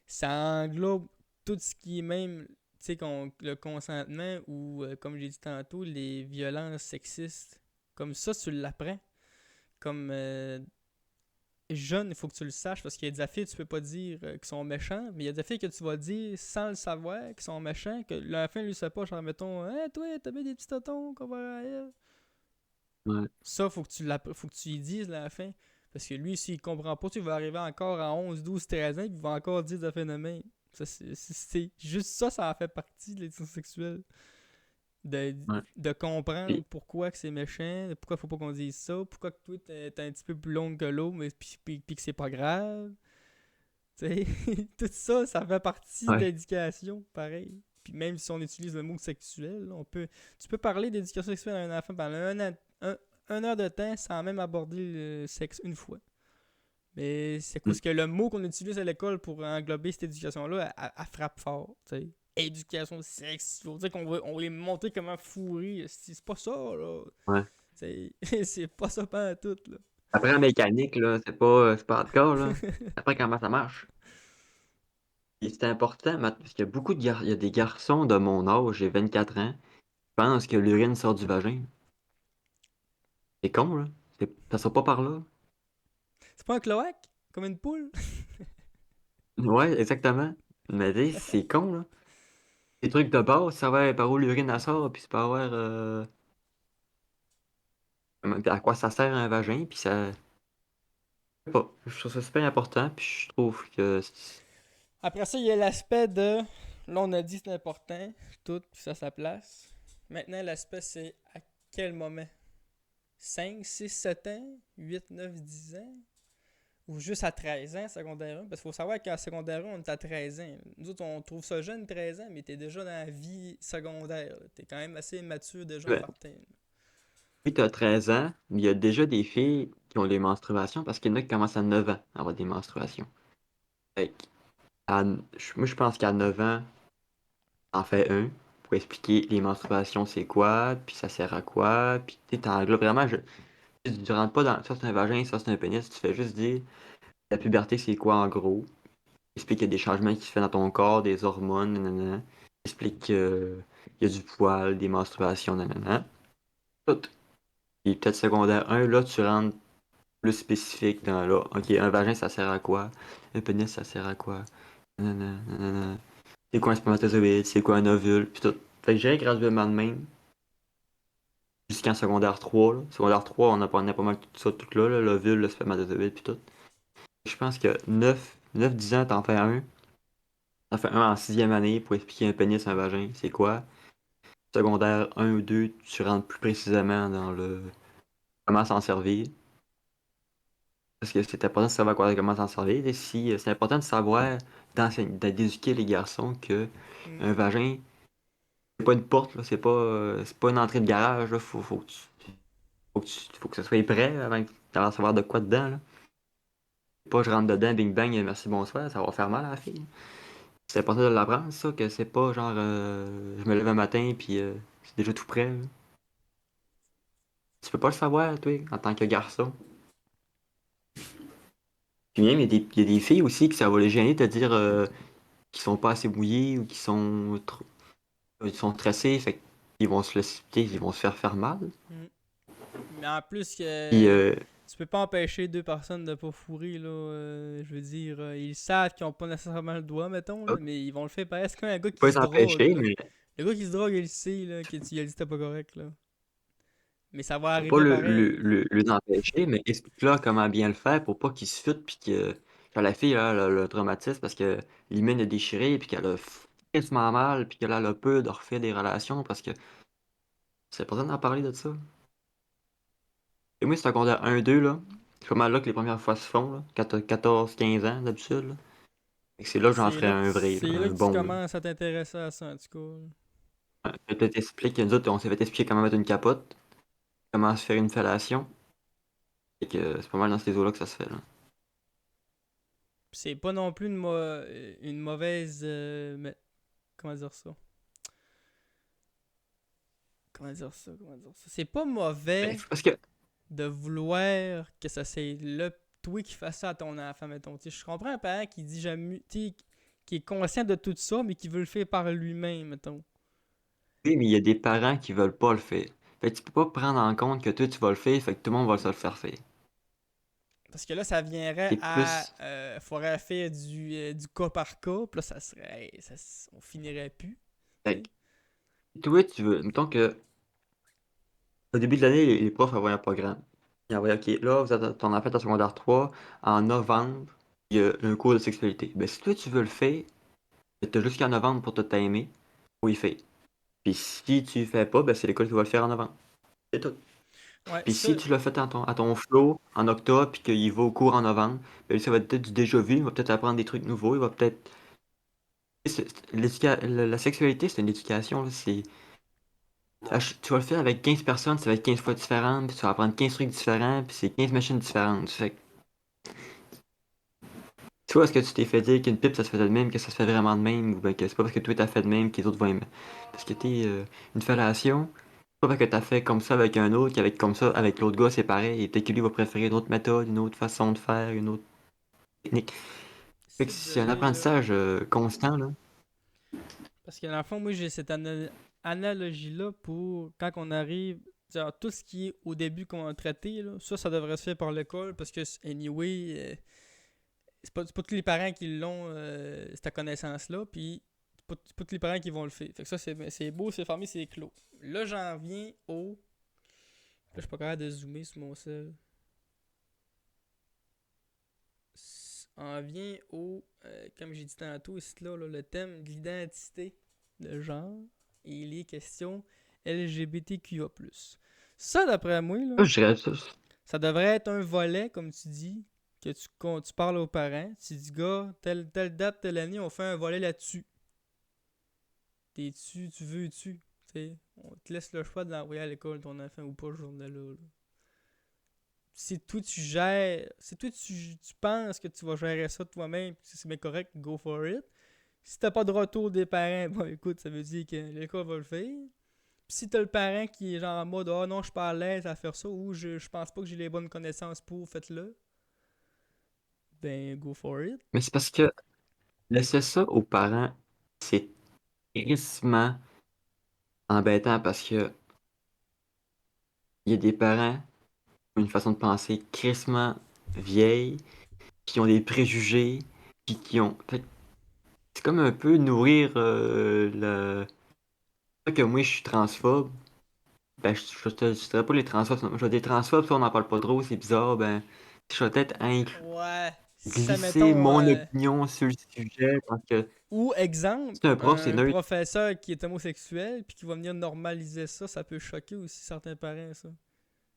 ça englobe tout ce qui est même, tu sais, le consentement ou, comme j'ai dit tantôt, les violences sexistes. Comme ça, tu l'apprends. Comme jeune, il faut que tu le saches parce qu'il y a des filles, tu peux pas dire qu'ils sont méchants, mais il y a des filles que tu vas dire sans le savoir qu'ils sont méchants, que la fin lui sait pas, genre mettons, hey, toi, t'as bien des petits totons, qu'on va à elle. Ouais. Ça, faut que tu lui dises à la fin. Parce que lui, s'il comprend pas, tu vas arriver encore à 11, 12, 13 ans, puis il va encore dire des affaires de même. Ça, juste ça, ça a fait partie de l'éducation sexuelle. De, Ouais. de comprendre Puis, pourquoi que c'est méchant, pourquoi faut pas qu'on dise ça, pourquoi que toi t'es un petit peu plus longue que l'autre, mais puis que c'est pas grave. Tu sais, tout ça, ça fait partie de ouais. l'éducation, pareil. Puis même si on utilise le mot sexuel, tu peux parler d'éducation sexuelle à un enfant pendant un heure de temps sans même aborder le sexe une fois. Mais c'est Mm. parce que le mot qu'on utilise à l'école pour englober cette éducation-là, elle frappe fort, tu sais. Éducation sexuelle, tu sais on va les montrer comment fourrer. C'est pas ça, là. Ouais. C'est pas ça pas tout, là. Après, en mécanique, là, c'est pas hardcore, là. Après, comment ça marche? Et c'est important, parce qu'il y a il y a des garçons de mon âge, j'ai 24 ans, qui pensent que l'urine sort du vagin. C'est con, là. Ça sort pas par là. C'est pas un cloaque? Comme une poule? Ouais, exactement. Mais tu sais, c'est con, là. Des trucs de base, savoir par où l'urine elle sort, puis savoir à quoi ça sert un vagin, puis ça. Je sais pas. Je trouve ça super important, puis je trouve que. Après ça, il y a l'aspect de. Là, on a dit c'est important, tout, puis ça, sa place. Maintenant, l'aspect, c'est à quel moment? 5, 6, 7 ans? 8, 9, 10 ans? Ou juste à 13 ans, secondaire 1? Parce qu'il faut savoir qu'à secondaire 1, on est à 13 ans. Nous autres, on trouve ça jeune, 13 ans, mais t'es déjà dans la vie secondaire. T'es quand même assez mature déjà en Ben, partant. oui, t'as 13 ans, mais il y a déjà des filles qui ont des menstruations parce qu'il y en a qui commencent à 9 ans à avoir des menstruations. Fait que, moi, je pense qu'à 9 ans, en fait un pour expliquer les menstruations, c'est quoi, puis ça sert à quoi, puis tu sais, t'englobes vraiment. Tu rentres pas dans ça, c'est un vagin, ça, c'est un pénis, tu fais juste dire la puberté, c'est quoi en gros. Explique qu'il y a des changements qui se font dans ton corps, des hormones, nanana. Explique qu'il y a du poil, des menstruations, nanana. Tout. Puis peut-être secondaire un là, tu rentres plus spécifique dans là. Ok, un vagin, ça sert à quoi? Un pénis, ça sert à quoi? Nanana, nanana. C'est quoi un spermatozoïde? C'est quoi un ovule? Puis tout. Fait que j'irai graduellement de même. Jusqu'en secondaire 3 là. Secondaire 3 on apprenait pas mal tout ça, tout là, l'ovule, le spermatozoïde, puis tout. Je pense que 10 ans, t'en fais un. T'en fais un en sixième année pour expliquer un pénis, un vagin, c'est quoi. Secondaire un ou 2 tu rentres plus précisément dans le comment s'en servir. Parce que c'est important de savoir comment s'en servir. Et si, c'est important de savoir, d'éduquer les garçons que Hmm. un vagin, c'est pas une porte, là, c'est pas une entrée de garage. Là, faut que ça soit prêt avant de savoir de quoi dedans. Là. Pas je rentre dedans, bing bang, merci, bonsoir, ça va faire mal à la fille. C'est important de l'apprendre, ça, que c'est pas genre je me lève un matin puis c'est déjà tout prêt. Là. Tu peux pas le savoir, toi, en tant que garçon. Puis même, il y a des filles aussi que ça va les gêner de te dire qu'ils sont pas assez mouillés ou qu'ils sont trop, ils sont stressés, fait qu'ils vont ils vont se faire mal. Hmm. Mais en plus, Puis tu peux pas empêcher deux personnes de pas fourrer, là. Je veux dire, ils savent qu'ils ont pas nécessairement le doigt, mettons, là, faut mais ils vont le faire pareil. C'est comme un gars qui pas se les drogue, empêcher, là. mais Le gars qui se drogue, il le sait, là, qu'il a dit c'était pas correct, là. Mais ça va Pas arriver pareil. le empêcher, mais explique-leur comment bien le faire pour pas qu'il se fute puis que la fille là, le traumatisme parce que l'hymen est déchiré puis qu'elle a quasiment mal puis qu'elle a peur de refaire des relations parce que c'est pas besoin d'en parler de ça. Et moi, c'est secondaire 1-2, là. C'est pas mal là que les premières fois se font, là. Quand t'as 14-15 ans, d'habitude, là. Fait que c'est là que j'en ferais un vrai, là, C'est là un que tu bon, là. commences à t'intéresser à ça, en tout cas. Je t'explique, nous autres, on s'est fait expliquer comment mettre une capote, comment se faire une fellation. Et que c'est pas mal dans ces eaux-là que ça se fait, là. C'est pas non plus une mauvaise. Comment dire ça? Comment dire ça? C'est pas Ben, mauvais c'est parce que, de vouloir que ça c'est le toi qui fasse ça à ton enfant, mettons. T'sais, je comprends un parent qui dit jamais. Qui est conscient de tout ça, mais qui veut le faire par lui-même, mettons. oui, mais il y a des parents qui veulent pas le faire. Fait que tu peux pas prendre en compte que toi, tu vas le faire, fait que tout le monde va se le faire faire. Parce que là, ça viendrait C'est à. plus. Faudrait faire du cas par cas, puis là, ça serait. On finirait plus. Fait T'sais. que toi, tu veux. Mettons que au début de l'année, les profs envoient un programme. Ils envoient, OK, là, vous êtes ton enfant est en secondaire 3, en novembre, il y a un cours de sexualité. Ben, si toi, tu veux le faire, ben, t'as jusqu'en novembre pour te timer, pour y faire. Puis si tu le fais pas, ben, c'est l'école qui va le faire en novembre. C'est tout. Ouais, Puis ça. si tu l'as fait à ton flow en octobre, puis qu'il va au cours en novembre, ben, ça va être peut-être du déjà vu, il va peut-être apprendre des trucs nouveaux, il va peut-être. La sexualité, c'est une éducation, là, tu vas le faire avec 15 personnes, ça va être 15 fois différent, puis tu vas apprendre 15 trucs différents, puis c'est 15 machines différentes. Fait que, tu vois, est-ce que tu t'es fait dire qu'une pipe ça se faisait de même, que ça se fait vraiment de même, ou bien que c'est pas parce que toi t'as fait de même que les autres vont aimer. Parce que une fellation, c'est pas parce que t'as fait comme ça avec un autre qu'avec comme ça avec l'autre gars c'est pareil, et peut-être que lui va préférer une autre méthode, une autre façon de faire, une autre technique. Fait que Ça, c'est un déjà, là. apprentissage constant, là. Parce que dans le fond, moi, j'ai cette analogie-là pour quand on arrive. Genre, tout ce qui est au début qu'on a traité, là, ça devrait se faire par l'école parce que, anyway, c'est pas tous les parents qui l'ont, cette connaissance-là, puis c'est pas tous les parents qui vont le faire. Fait que ça, c'est beau, c'est fermé, c'est clos. Là, j'en viens au. Là, je suis pas capable de zoomer sur mon sel. On vient au. Comme j'ai dit tantôt, ici, là, le thème de l'identité de genre et les questions LGBTQA+. Ça, d'après moi, là, Moi, je dirais ça. ça devrait être un volet, comme tu dis, que quand tu parles aux parents. Tu dis, gars, telle date, telle année, on fait un volet là-dessus. T'es-tu, tu veux-tu? T'sais, on te laisse le choix de l'envoyer à l'école, ton enfant, ou pas, ce journée-là. Là. Si toi tu gères, si toi tu penses que tu vas gérer ça toi-même, puis si c'est bien correct, go for it. Si t'as pas de retour des parents, bon écoute, ça veut dire que l'école va le faire. Puis si t'as le parent qui est genre en mode ah non, je suis pas à l'aise à faire ça ou je pense pas que j'ai les bonnes connaissances pour, faites-le, ben go for it. Mais c'est parce que laisser ça aux parents, c'est tristement embêtant parce que il y a des parents qui ont une façon de penser crissement vieille, qui ont des préjugés, puis qui ont. Fait que c'est comme un peu nourrir le. C'est pas que moi je suis transphobe, ben je te dirais pas les transphobes, je vais des transphobes, ça on n'en parle pas trop, c'est bizarre, ben je vais peut-être Ouais, si glisser mettons mon opinion sur le sujet parce que ou exemple, c'est un prof, c'est un neutre. professeur qui est homosexuel puis qui va venir normaliser ça, ça peut choquer aussi certains parents ça.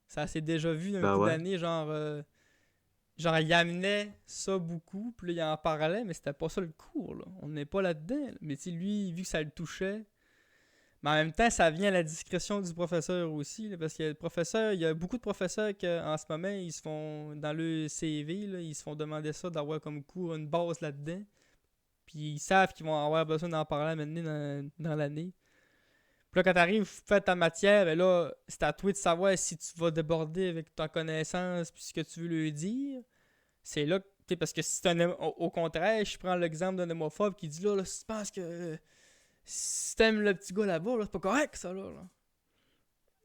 Ça s'est déjà vu d'un Ben coup ouais. d'année genre genre, il amenait ça beaucoup, puis là, il en parlait, mais c'était pas ça le cours, là. On n'est pas là-dedans. Là. Mais tu sais, lui, vu que ça le touchait, mais en même temps, ça vient à la discrétion du professeur aussi, là, parce que le professeur, il y a beaucoup de professeurs qui, en ce moment, ils se font, dans le CV, là, ils se font demander ça, d'avoir comme cours une base là-dedans. Puis ils savent qu'ils vont avoir besoin d'en parler maintenant dans l'année. Puis là, quand t'arrives, fais ta matière, ben là, c'est à toi de savoir si tu vas déborder avec ta connaissance puis ce que tu veux lui dire. C'est là que, parce que si c'est au contraire, je prends l'exemple d'un homophobe qui dit là, si tu penses que si t'aimes le petit gars là-bas, là, c'est pas correct ça là.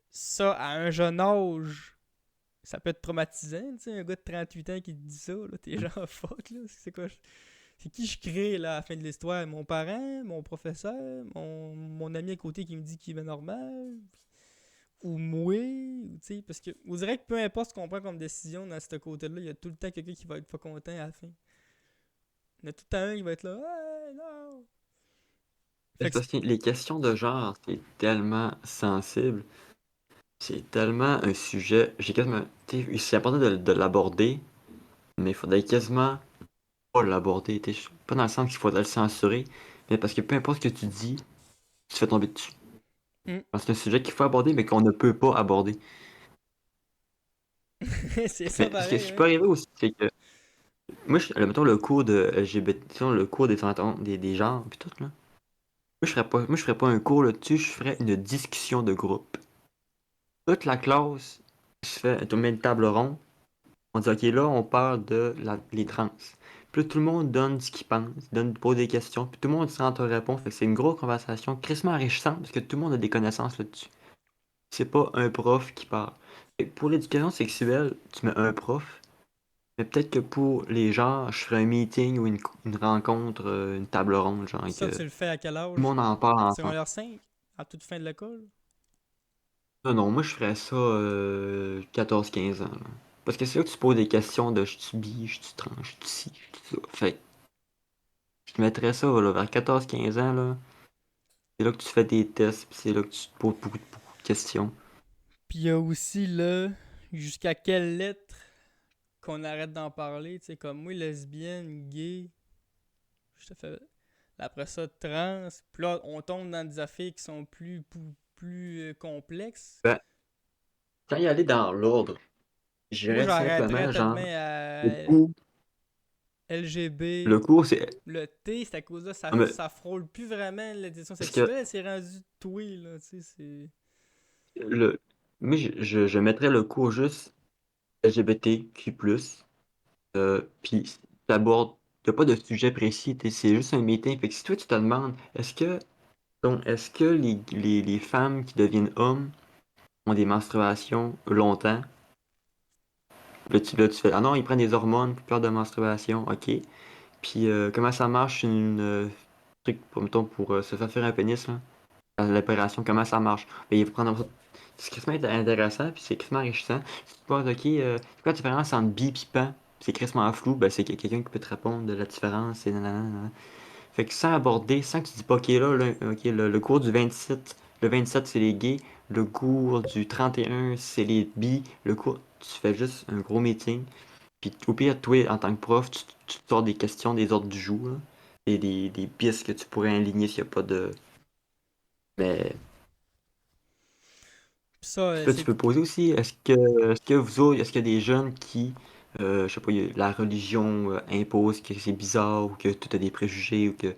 Ça, à un jeune âge, ça peut être traumatisant, tu sais, un gars de 38 ans qui te dit ça, là, t'es genre fuck là, c'est quoi, c'est qui je crée là à la fin de l'histoire? Mon parent, mon professeur, mon ami à côté qui me dit qu'il est normal. ou moi, ou, tu sais, parce que on dirait que peu importe ce qu'on prend comme décision dans ce côté-là, il y a tout le temps quelqu'un qui va être pas content à la fin. Il y a tout le temps un qui va être là, hey, non! Fait C'est que parce que les questions de genre, c'est tellement sensible. C'est tellement un sujet. J'ai quasiment. C'est important de l'aborder, mais il faudrait quasiment pas l'aborder. Pas dans le sens qu'il faudrait le censurer, mais parce que peu importe ce que tu dis, tu te fais tomber dessus. hmm. Parce que c'est un sujet qu'il faut aborder, mais qu'on ne peut pas aborder. C'est ça Mais ce pareil, qui peut ouais. arriver aussi, c'est que. Moi, mettons le cours de LGBT, disons, le cours des genres, puis tout, là. Moi, je ferais pas un cours là-dessus, je ferais une discussion de groupe. Toute la classe se fait, on met une table ronde. On dit, OK, là, on parle de les trans. Puis là, tout le monde donne ce qu'il pense, pose des questions, puis tout le monde s'entre-répond. Fait que c'est une grosse conversation, crissement enrichissante, parce que tout le monde a des connaissances là-dessus. C'est pas un prof qui parle. Fait que pour l'éducation sexuelle, tu mets un prof, mais peut-être que pour les genres, je ferais un meeting ou une rencontre, une table ronde, genre, Ça, que tu tout le fais à quel le âge? monde en parle ensemble. Secondaire 5? À toute fin de l'école? Non, non, moi je ferais ça 14-15 ans, là. Parce que c'est là que tu poses des questions de je suis bi, je suis trans, je suis ci, je suis ça. Fait que je te mettrais ça là, vers 14-15 ans, là. C'est là que tu fais des tests, puis c'est là que tu te poses beaucoup de questions. Puis il y a aussi là, jusqu'à quelle lettre qu'on arrête d'en parler, tu sais, comme moi, lesbienne, gay, je te fais. Après ça, trans, puis là, on tombe dans des affaires qui sont plus complexes. Ben, quand y aller dans l'ordre, je Moi, dirais j'arrêterais simplement, tellement genre, le à cours, le LGB. cours, c'est. Le T, c'est à cause de ça, Ah, mais, ça frôle plus vraiment l'éducation parce que sexuelle, c'est rendu toué, là, tu sais, c'est. le. Moi, je mettrais le cours juste LGBTQ+. Puis t'abordes, t'as pas de sujet précis, c'est juste un meeting. Fait que si toi tu te demandes, est-ce que les femmes qui deviennent hommes ont des menstruations longtemps? Là, tu fais, ah non, ils prennent des hormones pour peur de menstruation, ok. Puis comment ça marche une truc, mettons, pour se faire un pénis, là? L'opération, comment ça marche? Ben, il va prendre ça. C'est crissement intéressant, puis c'est crissement enrichissant. Si tu te poses, ok, c'est quoi la différence entre bi et pan? C'est crissement flou, ben c'est quelqu'un qui peut te répondre de la différence, et nanana, nanana. Fait que sans aborder, sans que tu dis pas, ok, là, ok, le cours du 27, le 27 c'est les gays, le cours du 31 c'est les bi, le cours, tu fais juste un gros meeting, puis au pire, toi, en tant que prof, tu te sors des questions, des ordres du jour, là, et des pistes que tu pourrais aligner s'il n'y a pas de. Mais Pis ça, là, tu c'est. peux poser aussi, est-ce que vous autres, est-ce qu'il y a des jeunes qui, je sais pas, la religion impose que c'est bizarre ou que tu as des préjugés ou que.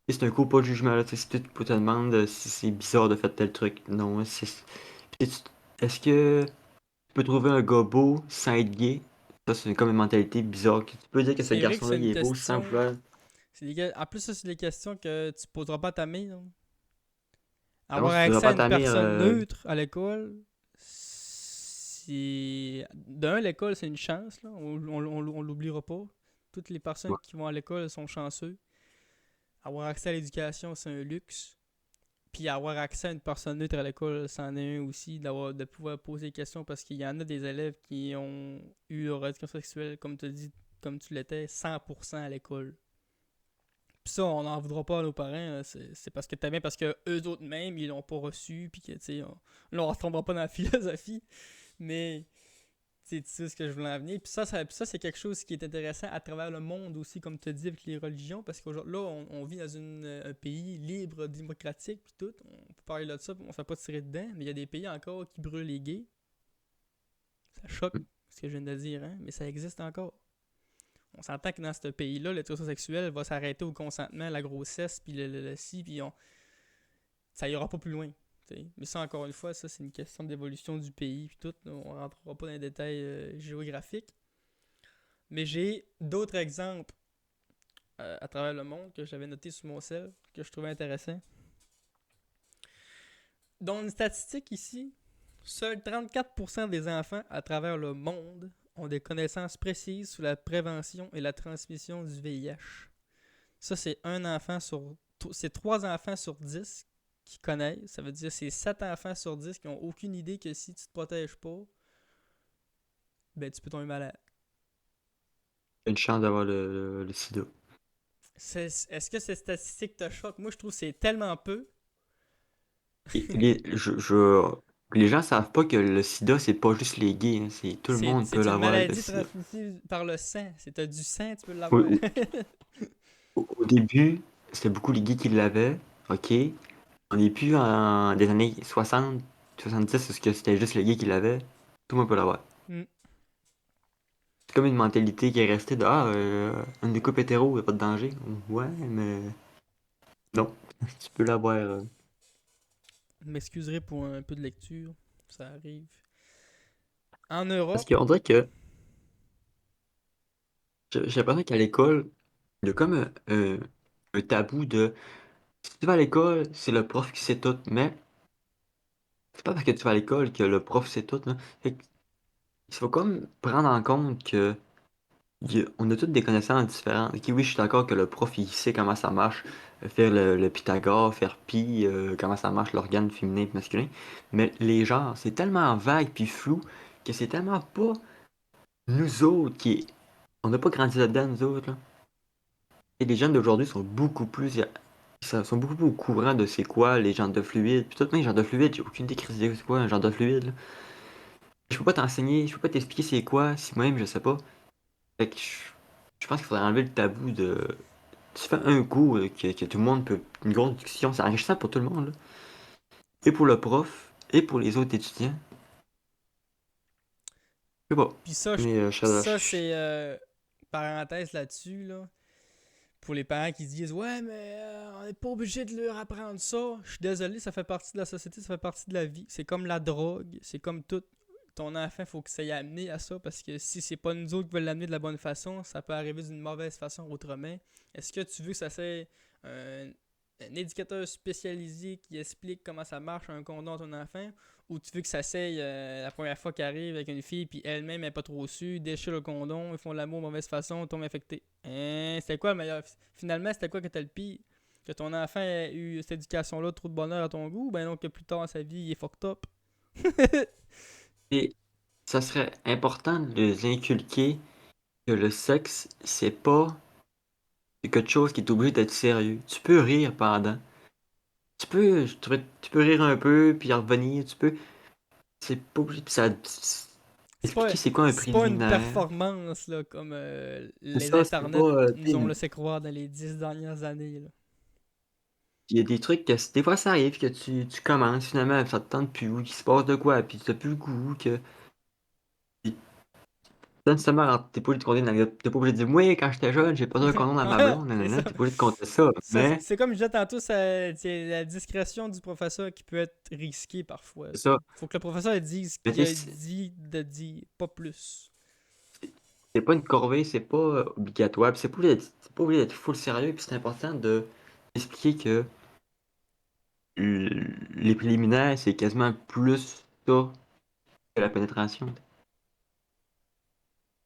C'est un coup pas de jugement là, tu sais, si tu te demandes si c'est bizarre de faire tel truc. Non, puis est-ce que tu peux trouver un gars beau sans être gay? Ça, c'est comme une mentalité bizarre. Tu peux dire que ce C'est vrai que garçon-là, c'est il une est beau sans question. vouloir. En plus, ça, c'est des questions que tu poseras pas à ta mère, là. Non, Avoir si tu voudras accès à pas une ta mère. personne neutre à l'école, c'est. D'un, l'école, c'est une chance, là. On l'oubliera pas. Toutes les personnes Ouais. qui vont à l'école sont chanceux. Avoir accès à l'éducation, c'est un luxe. Puis avoir accès à une personne neutre à l'école, c'en est un aussi, de pouvoir poser des questions parce qu'il y en a des élèves qui ont eu leur éducation sexuelle, comme tu dis, comme tu l'étais, 100% à l'école. Puis ça, on n'en voudra pas à nos parents, là. C'est parce que t'as bien, parce que eux autres même, ils l'ont pas reçu, puis que, tu sais, là, on retombera pas dans la philosophie, mais tu sais ce que je voulais en venir. Puis ça c'est quelque chose qui est intéressant à travers le monde aussi, comme tu as dit, avec les religions, parce qu'aujourd'hui, là, on vit dans un pays libre, démocratique, puis tout. On peut parler de ça, puis on ne se fait pas tirer dedans, mais il y a des pays encore qui brûlent les gays. Ça choque, ce que je viens de dire, hein, mais ça existe encore. On s'entend que dans ce pays-là, l'éducation sexuelle va s'arrêter au consentement, la grossesse, puis le ci, puis ça ira pas plus loin. T'sais. Mais ça, encore une fois, ça, c'est une question d'évolution du pays, puis tout. On rentrera pas dans les détails géographiques. Mais j'ai d'autres exemples à travers le monde que j'avais noté sur mon cell, que je trouvais intéressant. Dans une statistique ici, seuls 34% des enfants à travers le monde ont des connaissances précises sur la prévention et la transmission du VIH. Ça, c'est un enfant sur. C'est 3 enfants sur 10 qui connaissent. Ça veut dire que c'est 7 enfants sur 10 qui ont aucune idée que si tu te protèges pas, ben tu peux tomber malade. Une chance d'avoir le sida. Est-ce que ces statistiques te choquent? Moi, je trouve que c'est tellement peu. Et les gens savent pas que le sida, c'est pas juste les gays, hein, c'est tout le monde peut C'est une l'avoir, le maladie sida. transmissible par le sang. Si t'as du sang, tu peux Au, l'avoir. au début, c'était beaucoup les gays qui l'avaient, ok? On est plus en des années 60, 70, parce que c'était juste les gays qui l'avaient. Tout le monde peut l'avoir. Hmm. C'est comme une mentalité qui est restée de Ah, un des couples hétéro, y a pas de danger. Ouais, mais non, tu peux l'avoir. M'excuserez pour un peu de lecture. Ça arrive. En Parce Europe, qu'on dirait que j'ai l'impression qu'à l'école, il y a comme un tabou de si tu vas à l'école, c'est le prof qui sait tout, mais c'est pas parce que tu vas à l'école que le prof sait tout, là. Fait que il faut comme prendre en compte que on a toutes des connaissances différentes. Ok, oui, je suis d'accord que le prof, il sait comment ça marche, faire le Pythagore, faire pi, comment ça marche l'organe féminin et masculin, mais les genres, c'est tellement vague puis flou que c'est tellement pas nous autres qui... On n'a pas grandi là-dedans, nous autres, là. Et les jeunes d'aujourd'hui sont beaucoup plus au courant de c'est quoi les genres de fluides. Puis tout, même les genres de fluides, j'ai aucune idée de c'est quoi un genre de fluide, là. Je peux pas t'enseigner, je peux pas t'expliquer c'est quoi si moi-même je sais pas. Fait que je pense qu'il faudrait enlever le tabou de. Tu fais un cours que tout le monde peut. Une grosse discussion, c'est enrichissant pour tout le monde, là. Et pour le prof, et pour les autres étudiants. Je sais pas. puis ça, Mais ça c'est parenthèse là-dessus, là. Pour les parents qui disent ouais, mais on n'est pas obligé de leur apprendre ça. Je suis désolé, ça fait partie de la société, ça fait partie de la vie. C'est comme la drogue, c'est comme tout. Ton enfant, faut que ça y amené à ça parce que si c'est pas nous autres qui veulent l'amener de la bonne façon, ça peut arriver d'une mauvaise façon autrement. Est-ce que tu veux que ça soit un, un éducateur spécialisé qui explique comment ça marche un condom à ton enfant ou tu veux que ça s'aille la première fois qu'il arrive avec une fille puis elle-même n'est pas trop su, déchire le condom, ils font l'amour de mauvaise façon, tombe infecté. Hein, c'était quoi le meilleur? Finalement, c'était quoi que t'as le pire? Que ton enfant ait eu cette éducation-là, trop de bonheur à ton goût, ben non, que plus tard dans sa vie, il est fucked up. et ça serait important de les inculquer que le sexe, c'est pas quelque chose qui est obligé d'être sérieux. Tu peux rire pendant. Tu peux rire un peu, puis revenir, tu peux. C'est pas obligé. Puis ça. Expliquer c'est quoi un C'est pas une préliminaire. performance là, comme C'est les ça, c'est internets pas. Tu nous ont sais, laissé croire dans les 10 dernières années. Là. il y a des trucs que des fois ça arrive que tu commences, finalement, ça te tente plus, ou qu'il se passe de quoi, puis tu plus le goût, que. Puis, non seulement, t'es pas obligé de compter une anecdote, t'es pas obligé de dire, moi, quand j'étais jeune, j'ai pas eu un condom dans ma blonde, C'est nanana, ça. t'es pas obligé de compter ça, mais, C'est comme je disais tantôt, c'est la discrétion du professeur qui peut être risquée parfois. c'est ça. Faut que le professeur dise ce Mais qu'il tu a sais, dit de dire, pas plus. c'est pas une corvée, c'est pas obligatoire, puis c'est pas obligé d'être full sérieux, puis c'est important de expliquer que les préliminaires, c'est quasiment plus ça que la pénétration.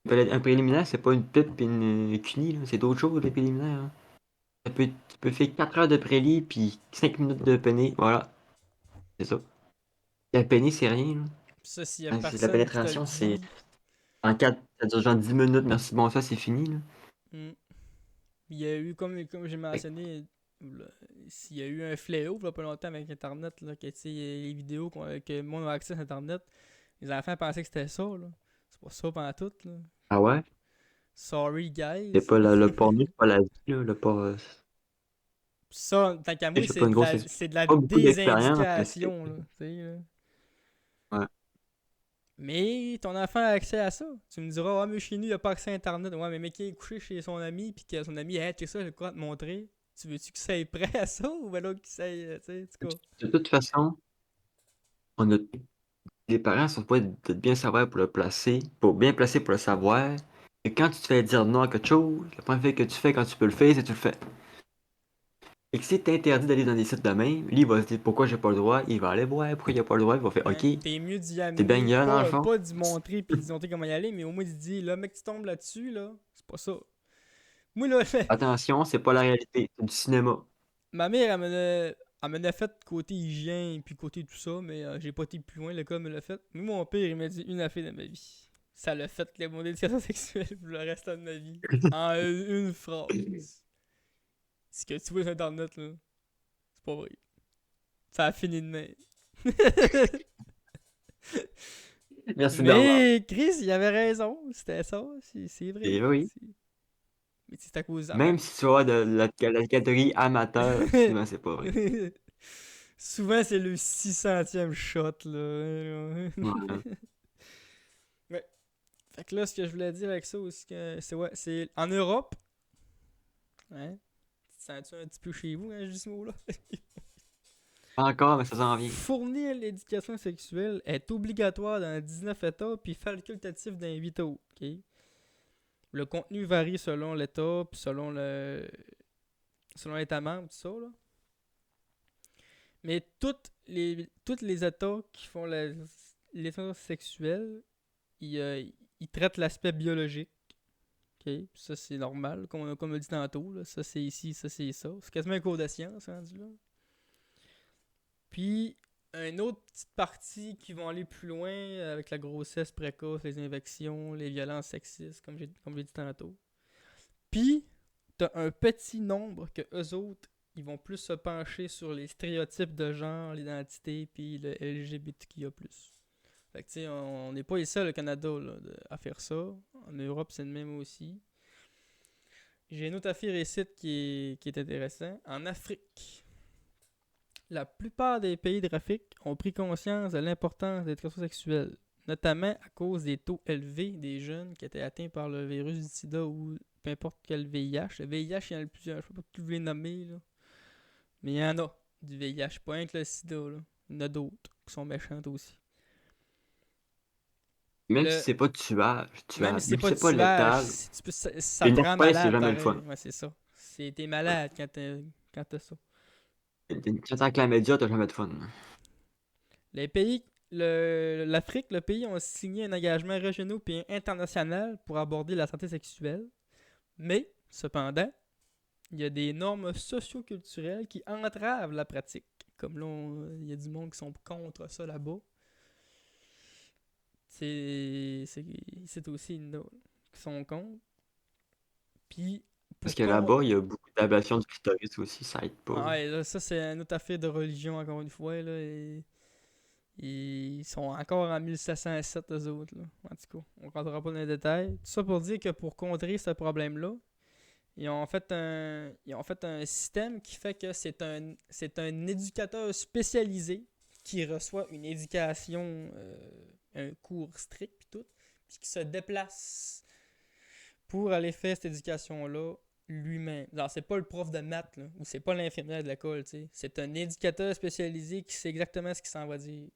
Un préliminaire, c'est pas une pipe et une cunie, là, c'est d'autres choses, les préliminaires, hein. Tu peux faire 4 heures de prélit, puis 5 minutes de péné, voilà, c'est ça. La péné, c'est rien, là. Ça, s'il y a La personne qui te le pénétration, c'est dit. en 4, ça dure genre 10 minutes, merci, bonsoir, c'est fini, là. hmm. Il y a eu, comme j'ai Fait mentionné, là, s'il y a eu un fléau il y a pas longtemps avec Internet, là, que tu sais, les vidéos que le monde a accès à Internet, les enfants pensaient que c'était ça. Là. C'est pas ça pendant tout. Là. Ah ouais? Sorry, C'est guys. pas le porno, c'est pas la vie, là, Ça, tant qu'à moi, j'ai pas une grosse c'est de la pas beaucoup d'expérience, mais c'est. désindication. Là, tu sais, là. Ouais. Mais ton enfant a accès à ça. Tu me diras, ah, mais chez nous, il a pas accès à Internet. Ouais, mais mec, qui est couché chez son ami, puis que son ami, hey, tu sais ça, j'ai quoi à te montrer. Tu veux-tu qu'il soit prêt à ça, ou ben là, qu'il soit, tu sais, en tout cas. De toute façon, on a les parents sont pas de bien savoir pour le placer, pour bien placer pour le savoir. Et quand tu te fais dire non à quelque chose, la première fois que tu fais quand tu peux le faire, c'est que tu le fais. Et que si t'es interdit d'aller dans des sites de même, lui il va se dire pourquoi j'ai pas le droit, il va aller voir pourquoi il a pas le droit, il va faire Ouais, ok, t'es mieux d'y t'es amener, baigneur dans le fond. pas d'y montrer, puis d'y montrer comment y aller, mais au moins d'y dire, là, mec, tu tombes là-dessus, là, c'est pas ça. Moi, là, Attention, c'est pas la réalité, c'est du cinéma. ma mère, Elle m'en a fait côté hygiène puis côté tout ça, mais j'ai pas été plus loin, l'école me l'a fait. Mais mon père, il m'a dit une affaire de ma vie. Ça l'a fait, mon éducation sexuelle pour le restant de ma vie. En une phrase. Ce que tu vois sur internet, là, c'est pas vrai. Ça a fini de même. Merci Bernard. Mais Chris, il avait raison. C'était ça. C'est vrai. Et oui. Mais c'est à cause de Même si tu vas de la catégorie amateur, souvent c'est pas vrai. Souvent, c'est le 600e shot, là. Ouais. Ouais. Fait que là, ce que je voulais dire avec ça aussi, c'est ouais, c'est en Europe. Hein? Tu te sens-tu un petit peu chez vous, hein, je dis ce mot-là? Pas encore, mais ça s'en vient. Fournir l'éducation sexuelle est obligatoire dans 19 États puis facultatif dans 8 autres. OK? Le contenu varie selon l'État puis selon l'État membre, tout ça. Là. Mais tous les États qui font l'éducation sexuelle, ils traitent l'aspect biologique. OK? Ça, c'est normal, comme on a dit tantôt. Là. Ça, c'est ici, ça, c'est ça. C'est quasiment un cours de science rendu là. Puis, une autre petite partie qui vont aller plus loin avec la grossesse précoce, les infections, les violences sexistes, comme j'ai dit tantôt. Puis, t'as un petit nombre que eux autres, ils vont plus se pencher sur les stéréotypes de genre, l'identité, puis le LGBTQIA+. Fait que, tu sais, on n'est pas les seuls au Canada là, à faire ça. En Europe, c'est le même aussi. J'ai une autre affaire ici qui est intéressant. En Afrique, la plupart des pays d'Afrique ont pris conscience de l'importance de l'éducation sexuelle, notamment à cause des taux élevés des jeunes qui étaient atteints par le virus du sida ou peu importe quel VIH. Le VIH, il y en a plusieurs, je ne sais pas qui vous les nommer, là. Mais il y en a du VIH, pas rien que le sida, là. Il y en a d'autres qui sont méchantes aussi. Même si Le... c'est pas Même si c'est même si pas c'est pas tuage, létal, ça te une rend espèce, c'est malade jamais le pareil. fun. Ouais, c'est ça. T'es malade quand t'as ça. Quand t'as la média, t'as jamais de fun. Les pays, l'Afrique, le pays ont signé un engagement régional et international pour aborder la santé sexuelle. Mais, cependant, il y a des normes socio-culturelles qui entravent la pratique. Comme là, il y a du monde qui sont contre ça là-bas. C'est aussi une norme qui sont contre. Puis, Parce pour que con... là-bas, il y a beaucoup d'ablation du clitoris aussi, ça aide pas. Ouais, là, ça, c'est une autre affaire de religion, encore une fois. Là, et ils sont encore en 1707, eux autres. Là. En tout cas, on ne rentrera pas dans les détails. Tout ça pour dire que pour contrer ce problème-là, ils ont fait un système qui fait que c'est un éducateur spécialisé qui reçoit une éducation, un cours strict, puis tout, puis qui se déplace pour aller faire cette éducation-là lui-même. Alors, c'est pas le prof de maths, là, ou c'est pas l'infirmière de l'école, tu sais. C'est un éducateur spécialisé qui sait exactement ce qu'il s'en va dire.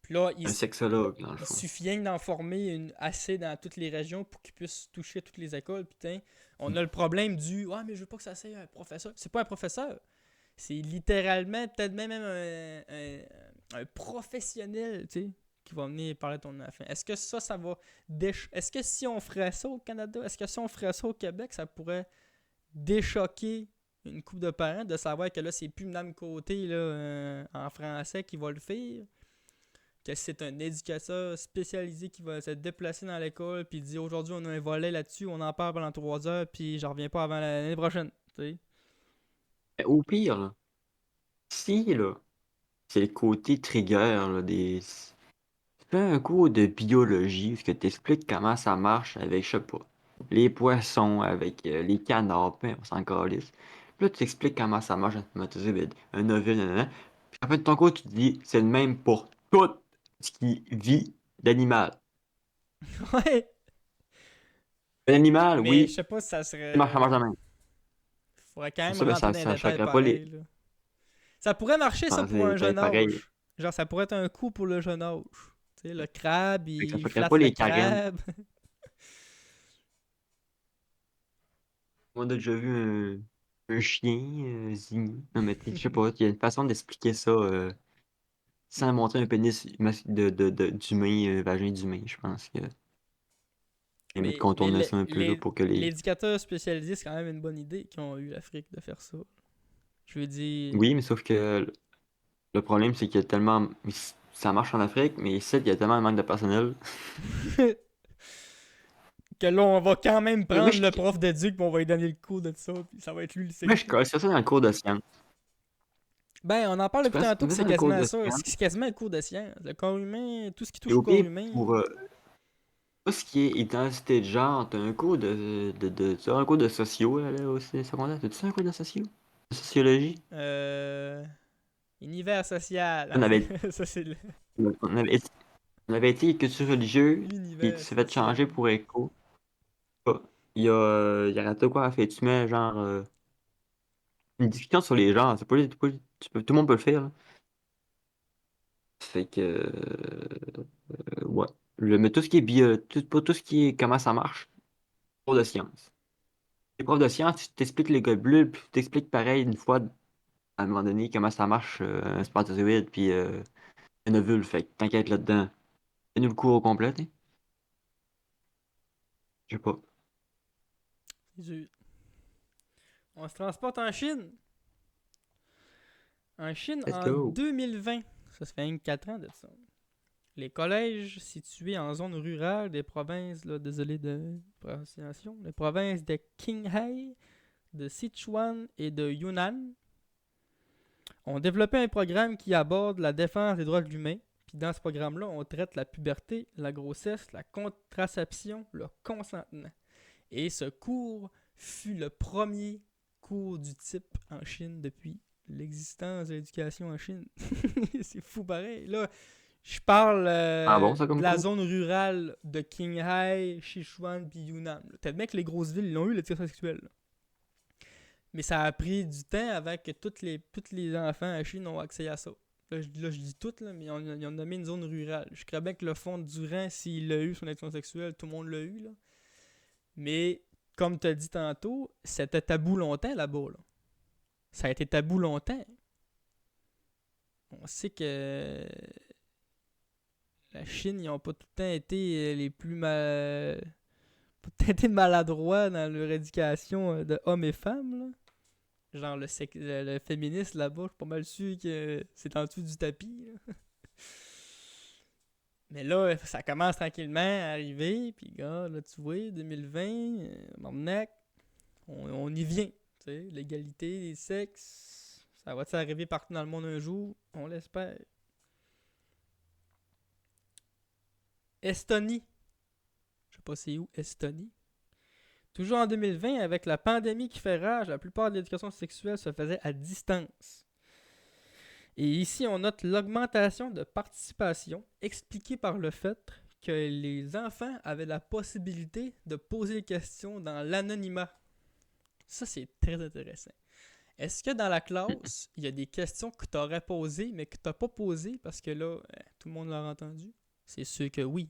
Puis là, Un sexologue, dans le il fond. suffit rien d'en former assez dans toutes les régions pour qu'ils puissent toucher toutes les écoles. Putain, on a le problème du ah, mais je veux pas que ça soit un professeur. C'est pas un professeur. C'est littéralement, peut-être même un professionnel, tu sais, qui va venir parler de ton enfant. Est-ce que ça va. Est-ce que si on ferait ça au Canada, est-ce que si on ferait ça au Québec, ça pourrait déchoquer une couple de parents de savoir que là, c'est plus Mme Côté là, en français qui va le faire? Que c'est un éducateur spécialisé qui va se déplacer dans l'école puis dire aujourd'hui on a un volet là-dessus, on en parle pendant 3 heures puis j'en reviens pas avant l'année prochaine. T'sais. Mais au pire, là, si, là, c'est le côté trigger, là, Tu fais un cours de biologie, parce que t'expliques comment ça marche avec, je sais pas, les poissons, avec les canards, on s'en calisse. Puis là, tu expliques comment ça marche, un ovule, nanana. Puis après, de ton cours, tu te dis, c'est le même pour tout ce qui vit d'animal. Ouais. Un animal, Mais je oui, sais pas si ça ça marche serait. de même. Faudrait quand Pour même ça, ben, rentrer dans les ça détails choquerait pas pareil. Là. Ça pourrait marcher ça pour les un détails jeune pareils. âge. Genre ça pourrait être un coup pour le jeune âge. Tu sais, le crabe, Fait que ça il choquerait flatte pas le les carènes. crabe. On a déjà vu un chien, ziggy. Non, mais je sais pas, il y a une façon d'expliquer ça. Sans montrer un pénis d'humain, vagin d'humain, je pense que il mieux de Mais contourner ça un peu là pour que les. l'éducateur spécialisé, c'est quand même une bonne idée qu'ils ont eu l'Afrique de faire ça. Je veux dire... Oui, mais sauf que le problème, c'est qu'il y a tellement. Ça marche en Afrique, mais ici, il y a tellement de manque de personnel. que là, on va quand même Moi, prendre le prof d'éduc, puis on va lui donner le cours de ça, puis ça va être lui le je sexto. colle ça dans le cours de sciences. Ben, on en parle depuis tantôt Tu que fais c'est ça dans le cours quasiment de ça. sciences. C'est quasiment le cours de science. Le corps humain, tout ce qui Et touche au au corps pire, humain. pour tout ce qui est identité de genre, t'as un cours tu as un cours de sociaux là, au secondaire. T'as-tu un cours de sociaux? De sociologie? Euh... Univers social. On avait, Ça, c'est le... on avait, on avait été culture religieuse, puis tu l'univers t'es fait changer social. pour éco. Ah, il y a de quoi à faire. Tu mets genre une discussion sur les genres. Tout le monde peut le faire, là. Fait que ouais. Mais tout ce qui est pas tout ce qui est comment ça marche, cours de sciences. Les profs de sciences, tu t'expliques les globules, puis tu t'expliques pareil une fois à un moment donné comment ça marche un spermatozoïde puis un ovule. Fait que t'inquiète là-dedans. Fais-nous le cours au complet, hein. Je sais pas. Zut. On se transporte en Chine. En Chine, Let's en go. 2020. Ça fait 4 ans de ça. Les collèges situés en zone rurale des provinces, là, désolé de prononciation, les provinces de Qinghai, de Sichuan et de Yunnan ont développé un programme qui aborde la défense des droits de l'humain. Puis dans ce programme-là, on traite la puberté, la grossesse, la contraception, le consentement. Et ce cours fut le premier cours du type en Chine depuis l'existence de l'éducation en Chine. C'est fou pareil. Là, je parle Ah bon, ça de comme la cours? zone rurale de Qinghai, Sichuan puis Yunnan. Peut-être bien que les grosses villes l'ont eu, l'éducation sexuelle. Là. Mais ça a pris du temps avant que tous les enfants à Chine ont accès à ça. Là, je dis tout, là, mais ils ont nommé une zone rurale. Je crois bien que le fond Durand, s'il l'a eu, son éducation sexuelle, tout le monde l'a eu. Là. Mais, comme tu as dit tantôt, c'était tabou longtemps là-bas. Là. Ça a été tabou longtemps. On sait que la Chine, ils n'ont pas tout le temps été les plus pas tout le temps été maladroits dans leur éducation de hommes et femmes. Là. Genre le féministe là-bas, je suis pas mal sûr que c'est en dessous du tapis. Là. Mais là, ça commence tranquillement à arriver. Puis, gars, là, tu vois, 2020, Marnac, on y vient. Tu sais, l'égalité des sexes, ça va-tu arriver partout dans le monde un jour? On l'espère. Estonie. Je sais pas c'est où, Estonie. Toujours en 2020, avec la pandémie qui fait rage, la plupart de l'éducation sexuelle se faisait à distance. Et ici, on note l'augmentation de participation expliquée par le fait que les enfants avaient la possibilité de poser des questions dans l'anonymat. Ça, c'est très intéressant. Est-ce que dans la classe, il y a des questions que tu aurais posées, mais que tu n'as pas posées parce que là, tout le monde l'a entendu? C'est sûr que oui.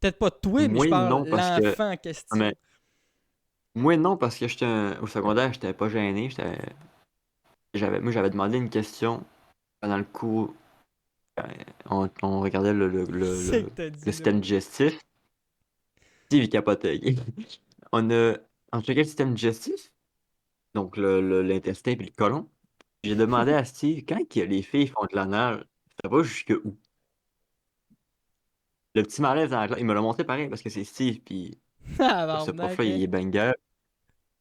Peut-être pas toi, mais je Moi, parle non, parce que. l'enfant en question. Mais, moi, non, parce que au secondaire, j'étais pas gêné. Moi, j'avais demandé une question pendant le cours. euh, on regardait C'est que t'as le dit là. système digestif. Steve, il capotait. On a. On checkait le système digestif, donc l'intestin et le côlon. J'ai demandé à Steve, quand les filles font de l'anal, ça va jusque où? Le petit malaise dans la classe, il me l'a montré pareil parce que c'est Steve, puis Ah, ce barnac, prof-là, hein? il est banger.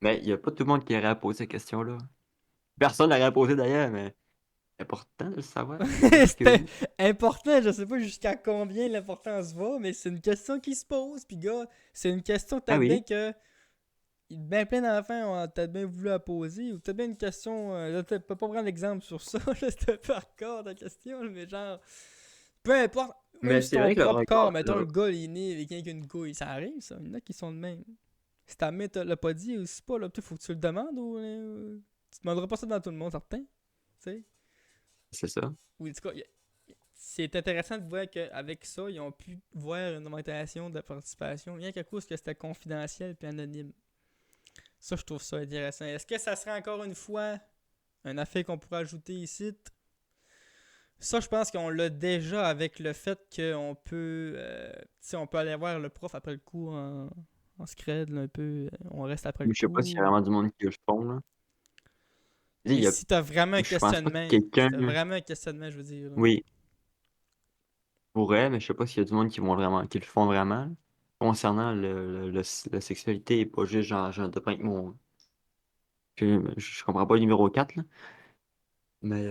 Mais il n'y a pas tout le monde qui aurait posé cette question-là. Personne n'aurait posé d'ailleurs, mais c'est important de le savoir. Ça va jusque C'était où? important, je sais pas jusqu'à combien l'importance va, mais c'est une question qui se pose. Puis gars, c'est une question Ah peut-être bien oui, que ben plein d'enfants ont peut-être bien voulu la poser, ou peut-être bien une question. Là, tu peux pas prendre l'exemple sur ça, là, c'était pas hardcore ta question, là, mais genre, peu importe, même mais si c'est ton vrai que le propre corps, record, mettons le gars, il est né avec quelqu'un qui a une couille, ça arrive ça, il y en a qui sont de même. Si ta mère te l'a pas dit aussi pas, là, peut-être faut que tu le demandes, ou tu demanderas pas ça dans tout le monde, certain, tu sais. c'est ça. Ou en tout cas, c'est intéressant de voir qu'avec ça, ils ont pu voir une augmentation de participation, rien qu'à cause que c'était confidentiel et anonyme. Ça, je trouve ça intéressant. Est-ce que ça serait encore une fois un affaire qu'on pourrait ajouter ici? Ça, je pense qu'on l'a déjà avec le fait qu'on peut, on peut aller voir le prof après le cours en scred, là, un peu. On reste après le Mais je sais pas s'il y a cours. vraiment du monde qui le font, là. Tu sais, Mais si t'as vraiment un je pense pas que questionnement, quelqu'un, je veux dire, là. oui, pourrait, mais je sais pas s'il y a du monde qui le font vraiment, là, concernant la sexualité et pas juste genre, j'ai un top avec mon. Je comprends pas le numéro 4 là. Mais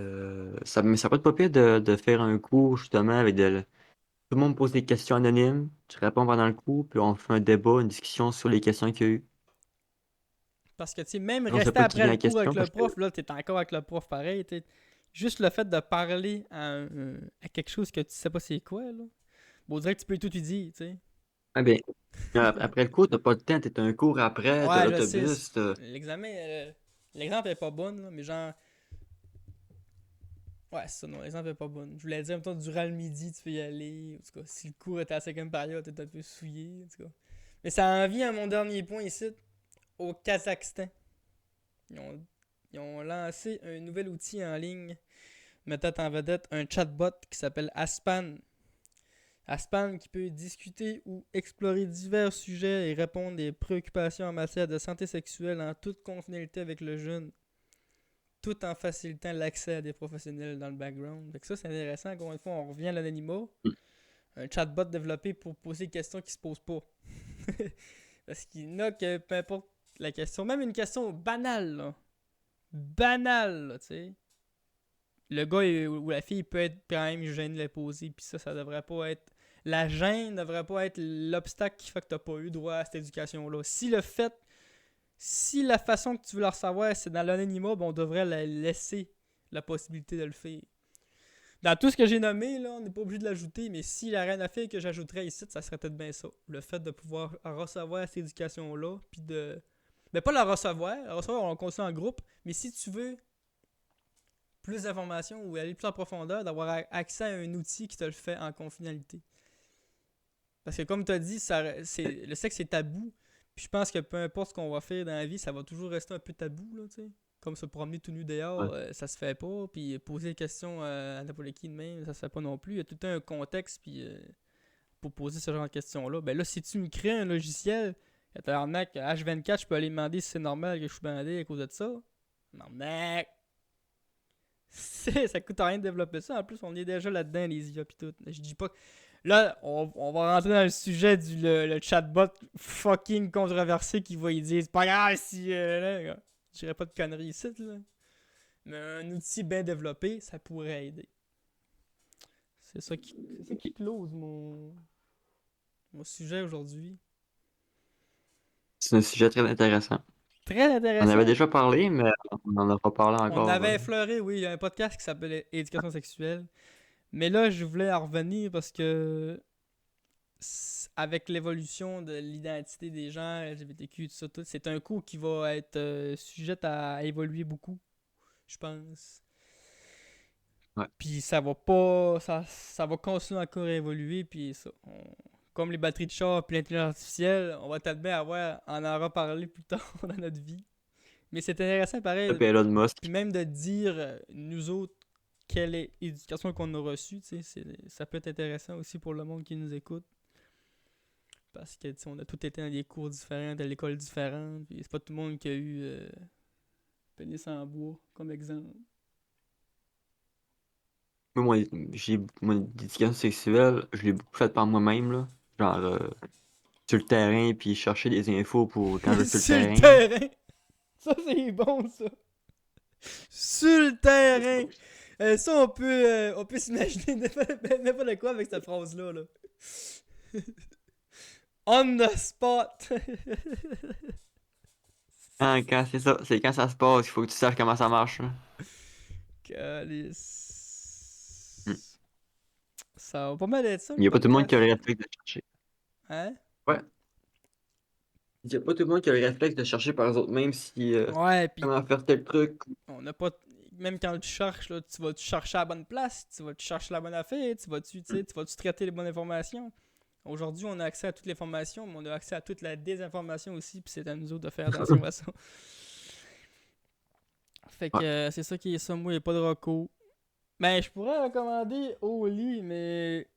ça peut être pas pire de faire un cours justement avec tout le monde pose des questions anonymes, tu réponds pendant le cours, puis on fait un débat, une discussion sur les questions qu'il y a eu. Parce que, tu sais, même On sait rester pas qui après vient le en cours avec question le parce que prof, là, t'es encore avec le prof pareil. Juste le fait de parler à quelque chose que tu sais pas c'est quoi, là. Bon, on dirait que tu peux tout lui dire, tu sais. ah ben, après le cours, t'as pas le temps, t'es un cours après, t'as Ouais, je sais. l'autobus, L'examen, l'exemple est pas bon, là, mais genre. Ouais, c'est ça, non, l'exemple est pas bon. Je voulais dire, en même temps, durant le midi, tu peux y aller. En tout cas, si le cours était à la cinquième période, t'es un peu souillé, en tout cas. Mais ça en vient à mon dernier point ici, au Kazakhstan. Ils ont, ils ont lancé un nouvel outil en ligne mettant en vedette un chatbot qui s'appelle Aspan. Aspan qui peut discuter ou explorer divers sujets et répondre des préoccupations en matière de santé sexuelle en toute confidentialité avec le jeune, tout en facilitant l'accès à des professionnels dans le background. Fait que ça, c'est intéressant. Encore une fois, on revient à l'anonymat. Un chatbot développé pour poser des questions qui se posent pas. Parce qu'il y en a que peu importe la question, même une question banale, là. Banale, là, tu sais. Le gars ou la fille peut être quand même gêné de la poser, puis ça devrait pas être. La gêne devrait pas être l'obstacle qui fait que t'as pas eu droit à cette éducation-là. Si la façon que tu veux la recevoir, c'est dans l'anonymat, ben on devrait la laisser la possibilité de le faire. Dans tout ce que j'ai nommé, là, on n'est pas obligé de l'ajouter, mais si la reine à faire que j'ajouterais ici, ça serait peut-être bien ça. Le fait de pouvoir recevoir cette éducation-là, puis de. Mais pas la recevoir, on continue en groupe, mais si tu veux plus d'informations ou aller plus en profondeur, d'avoir accès à un outil qui te le fait en confidentialité. Parce que comme tu as dit, le sexe est tabou. Puis je pense que peu importe ce qu'on va faire dans la vie, ça va toujours rester un peu tabou, là, tu sais. Comme se promener tout nu ouais. dehors, ça se fait pas. Puis poser des questions à n'importe qui de même, ça se fait pas non plus. Il y a tout un contexte puis, pour poser ce genre de questions-là. Ben là, si tu me crées un logiciel, tabarnak, H24, je peux aller demander si c'est normal que je suis bandé à cause de ça. Non, mec! Ça coûte rien de développer ça. En plus, on est déjà là-dedans, les IA pis tout. Je dis pas. Là, on va rentrer dans le sujet du le chatbot fucking controversé qui va y dire c'est pas grave si. Là, je dirais pas de conneries ici, là. Mais un outil bien développé, ça pourrait aider. C'est ça qui close mon sujet aujourd'hui. C'est un sujet très intéressant. Très On avait intéressant. déjà parlé, mais on n'en a pas parlé On encore. avait effleuré, oui, il y a un podcast qui s'appelait Éducation sexuelle. Mais là, je voulais en revenir parce que avec l'évolution de l'identité des gens, LGBTQ, tout ça, tout, c'est un cours qui va être sujet à évoluer beaucoup, je pense. Ouais. Puis ça va pas. Ça va continuer encore à évoluer. Puis ça. Comme les batteries de char et l'intelligence artificielle, on va peut-être bien en aura parlé plus tard dans notre vie. Mais c'est intéressant Et pareil. puis Elon Musk. Puis même de dire, nous autres, quelle est l'éducation qu'on a reçue, ça peut être intéressant aussi pour le monde qui nous écoute. Parce que on a tous été dans des cours différents, de l'école différente. Puis c'est pas tout le monde qui a eu pénis en bois, comme exemple. Moi, mon éducation sexuelle, je l'ai beaucoup faite par moi-même, là. Genre, sur le terrain, puis chercher des infos pour quand je vais sur le Sur le terrain. terrain! Ça, c'est bon, ça! Sur le terrain! Ça, on peut s'imaginer n'importe quoi avec cette phrase-là. Là. On the spot! Quand c'est ça, c'est quand ça se passe, il faut que tu saches comment ça marche, là. Hmm. Calice. Ça va pas mal être ça, Il le n'y a pas tout le monde qui a podcast. le réflexe de chercher. Hein? Ouais. Il n'y a pas tout le monde qui a le réflexe de chercher par eux autres, même si Ouais, pis comment faire tel truc. on n'a pas. Même quand tu cherches, là, tu vas-tu chercher à la bonne place? Tu vas-tu chercher la bonne affaire? Hmm. Tu vas-tu traiter les bonnes informations? Aujourd'hui, on a accès à toutes les informations, mais on a accès à toute la désinformation aussi, puis c'est à nous autres de faire attention à ça. Fait que Ouais. c'est ça qui est ça, moi, il n'y a pas de recours. Ben, je pourrais recommander Oli, mais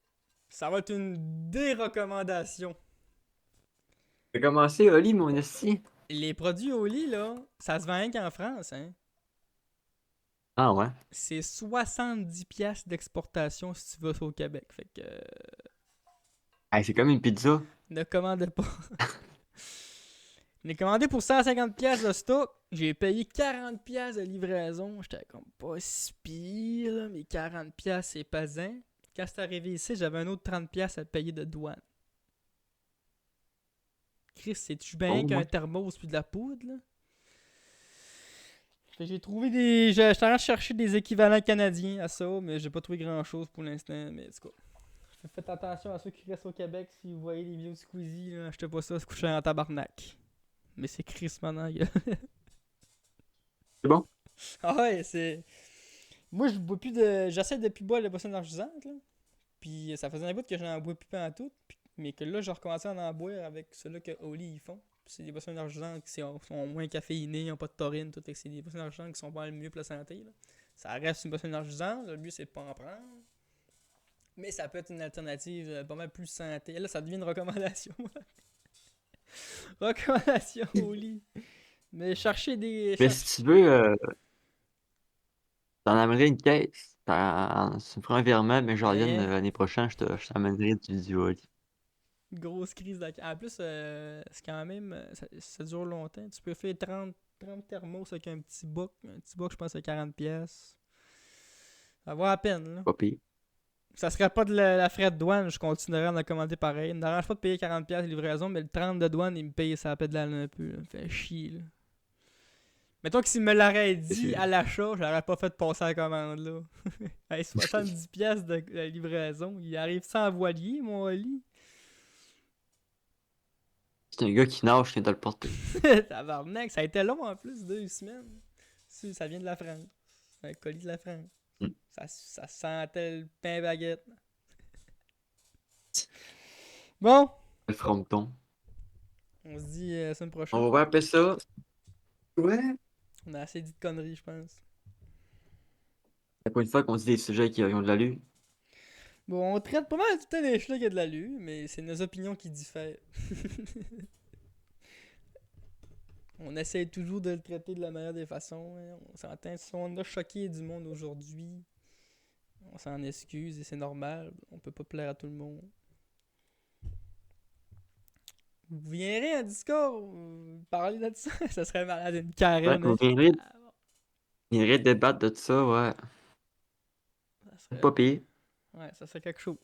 ça va être une dérecommandation. J'ai commencé, Oli, mon esti. Les produits Oli, là, ça se vend rien qu'en France, hein. Ah ouais. C'est 70$ d'exportation si tu vas au Québec. Fait que Hey, c'est comme une pizza. ne commande pas. Je l'ai commandé pour 150$ de stock. J'ai payé 40$ de livraison. J'étais comme pas si pire, là, mais 40$ c'est pesant. Quand c'est arrivé ici, j'avais un autre 30$ à payer de douane. Chris, c'est-tu bien Oh, qu'un moi. thermos puis de la poudre, là? Fait que j'ai trouvé des. J'étais en train de chercher des équivalents canadiens à ça, mais j'ai pas trouvé grand chose pour l'instant. Mais en tout cas, faites attention à ceux qui restent au Québec. Si vous voyez les vidéos de Squeezie, là, achetez pas ça, c'est couché en tabarnak. Mais c'est Chris maintenant, gars. C'est bon? Ah ouais, c'est. Moi, je bois plus de. J'essaie de plus boire de boissons énergisantes, là. Puis ça faisait un bout que j'en bois plus en tout. Mais que là, j'ai recommencé à en boire avec ceux-là que Oli ils font. Puis c'est des boissons énergisantes qui sont moins caféinées, n'ont pas de taurine, tout. Fait que c'est des boissons énergisantes qui sont pas le mieux pour la santé, là. Ça reste une boisson énergisante. Le but, c'est de pas en prendre. Mais ça peut être une alternative pas mal plus santé. Là, ça devient une recommandation. Recommandation Oli. Mais chercher des. Mais si tu veux, t'en amènerais une caisse. Tu me feras un virement, mais je reviens Hein? l'année prochaine, je t'amènerai du Oli. Grosse crise de. En plus, c'est quand même. Ça dure longtemps. Tu peux faire 30 thermos avec un petit boc. Un petit boc, je pense, à 40$. Ça vaut la peine, là. Pas pire. Ça serait pas de la frais de douane, je continuerais à en commander pareil. Il me dérange pas de payer 40$ de livraison, mais le 30$ de douane, il me paye ça pète de la un peu. Là. Me fait chier, là. Mettons que s'il me l'aurait dit à l'achat, j'aurais pas fait passer la commande, là. Hey, 70$ de livraison. Il arrive sans voilier, mon Oli. C'est un gars qui nage, je viens de le porter. Tabarnak, ça a été long en plus, 2 semaines. Ça vient de la France. C'est un colis de la France. Mm. Ça sentait le pain baguette. Bon, Le fronton. on se dit la semaine prochaine. On va appeler ça. Ouais. On a assez dit de conneries, je pense. La première fois qu'on dit des sujets qui ont de l'allure. Bon, on traite pas mal tout le temps des choses qui a de l'allure, mais c'est nos opinions qui diffèrent. On essaie toujours de le traiter de la meilleure des façons. Hein. On s'entend, si on a choqué du monde aujourd'hui, on s'en excuse et c'est normal. On peut pas plaire à tout le monde. Vous viendrez à Discord parler de ça? Ça serait malade, une Ouais, carène. on Hein. viendrait débattre de ça, ouais. Ça serait, Pas pire. ouais, ça serait quelque chose.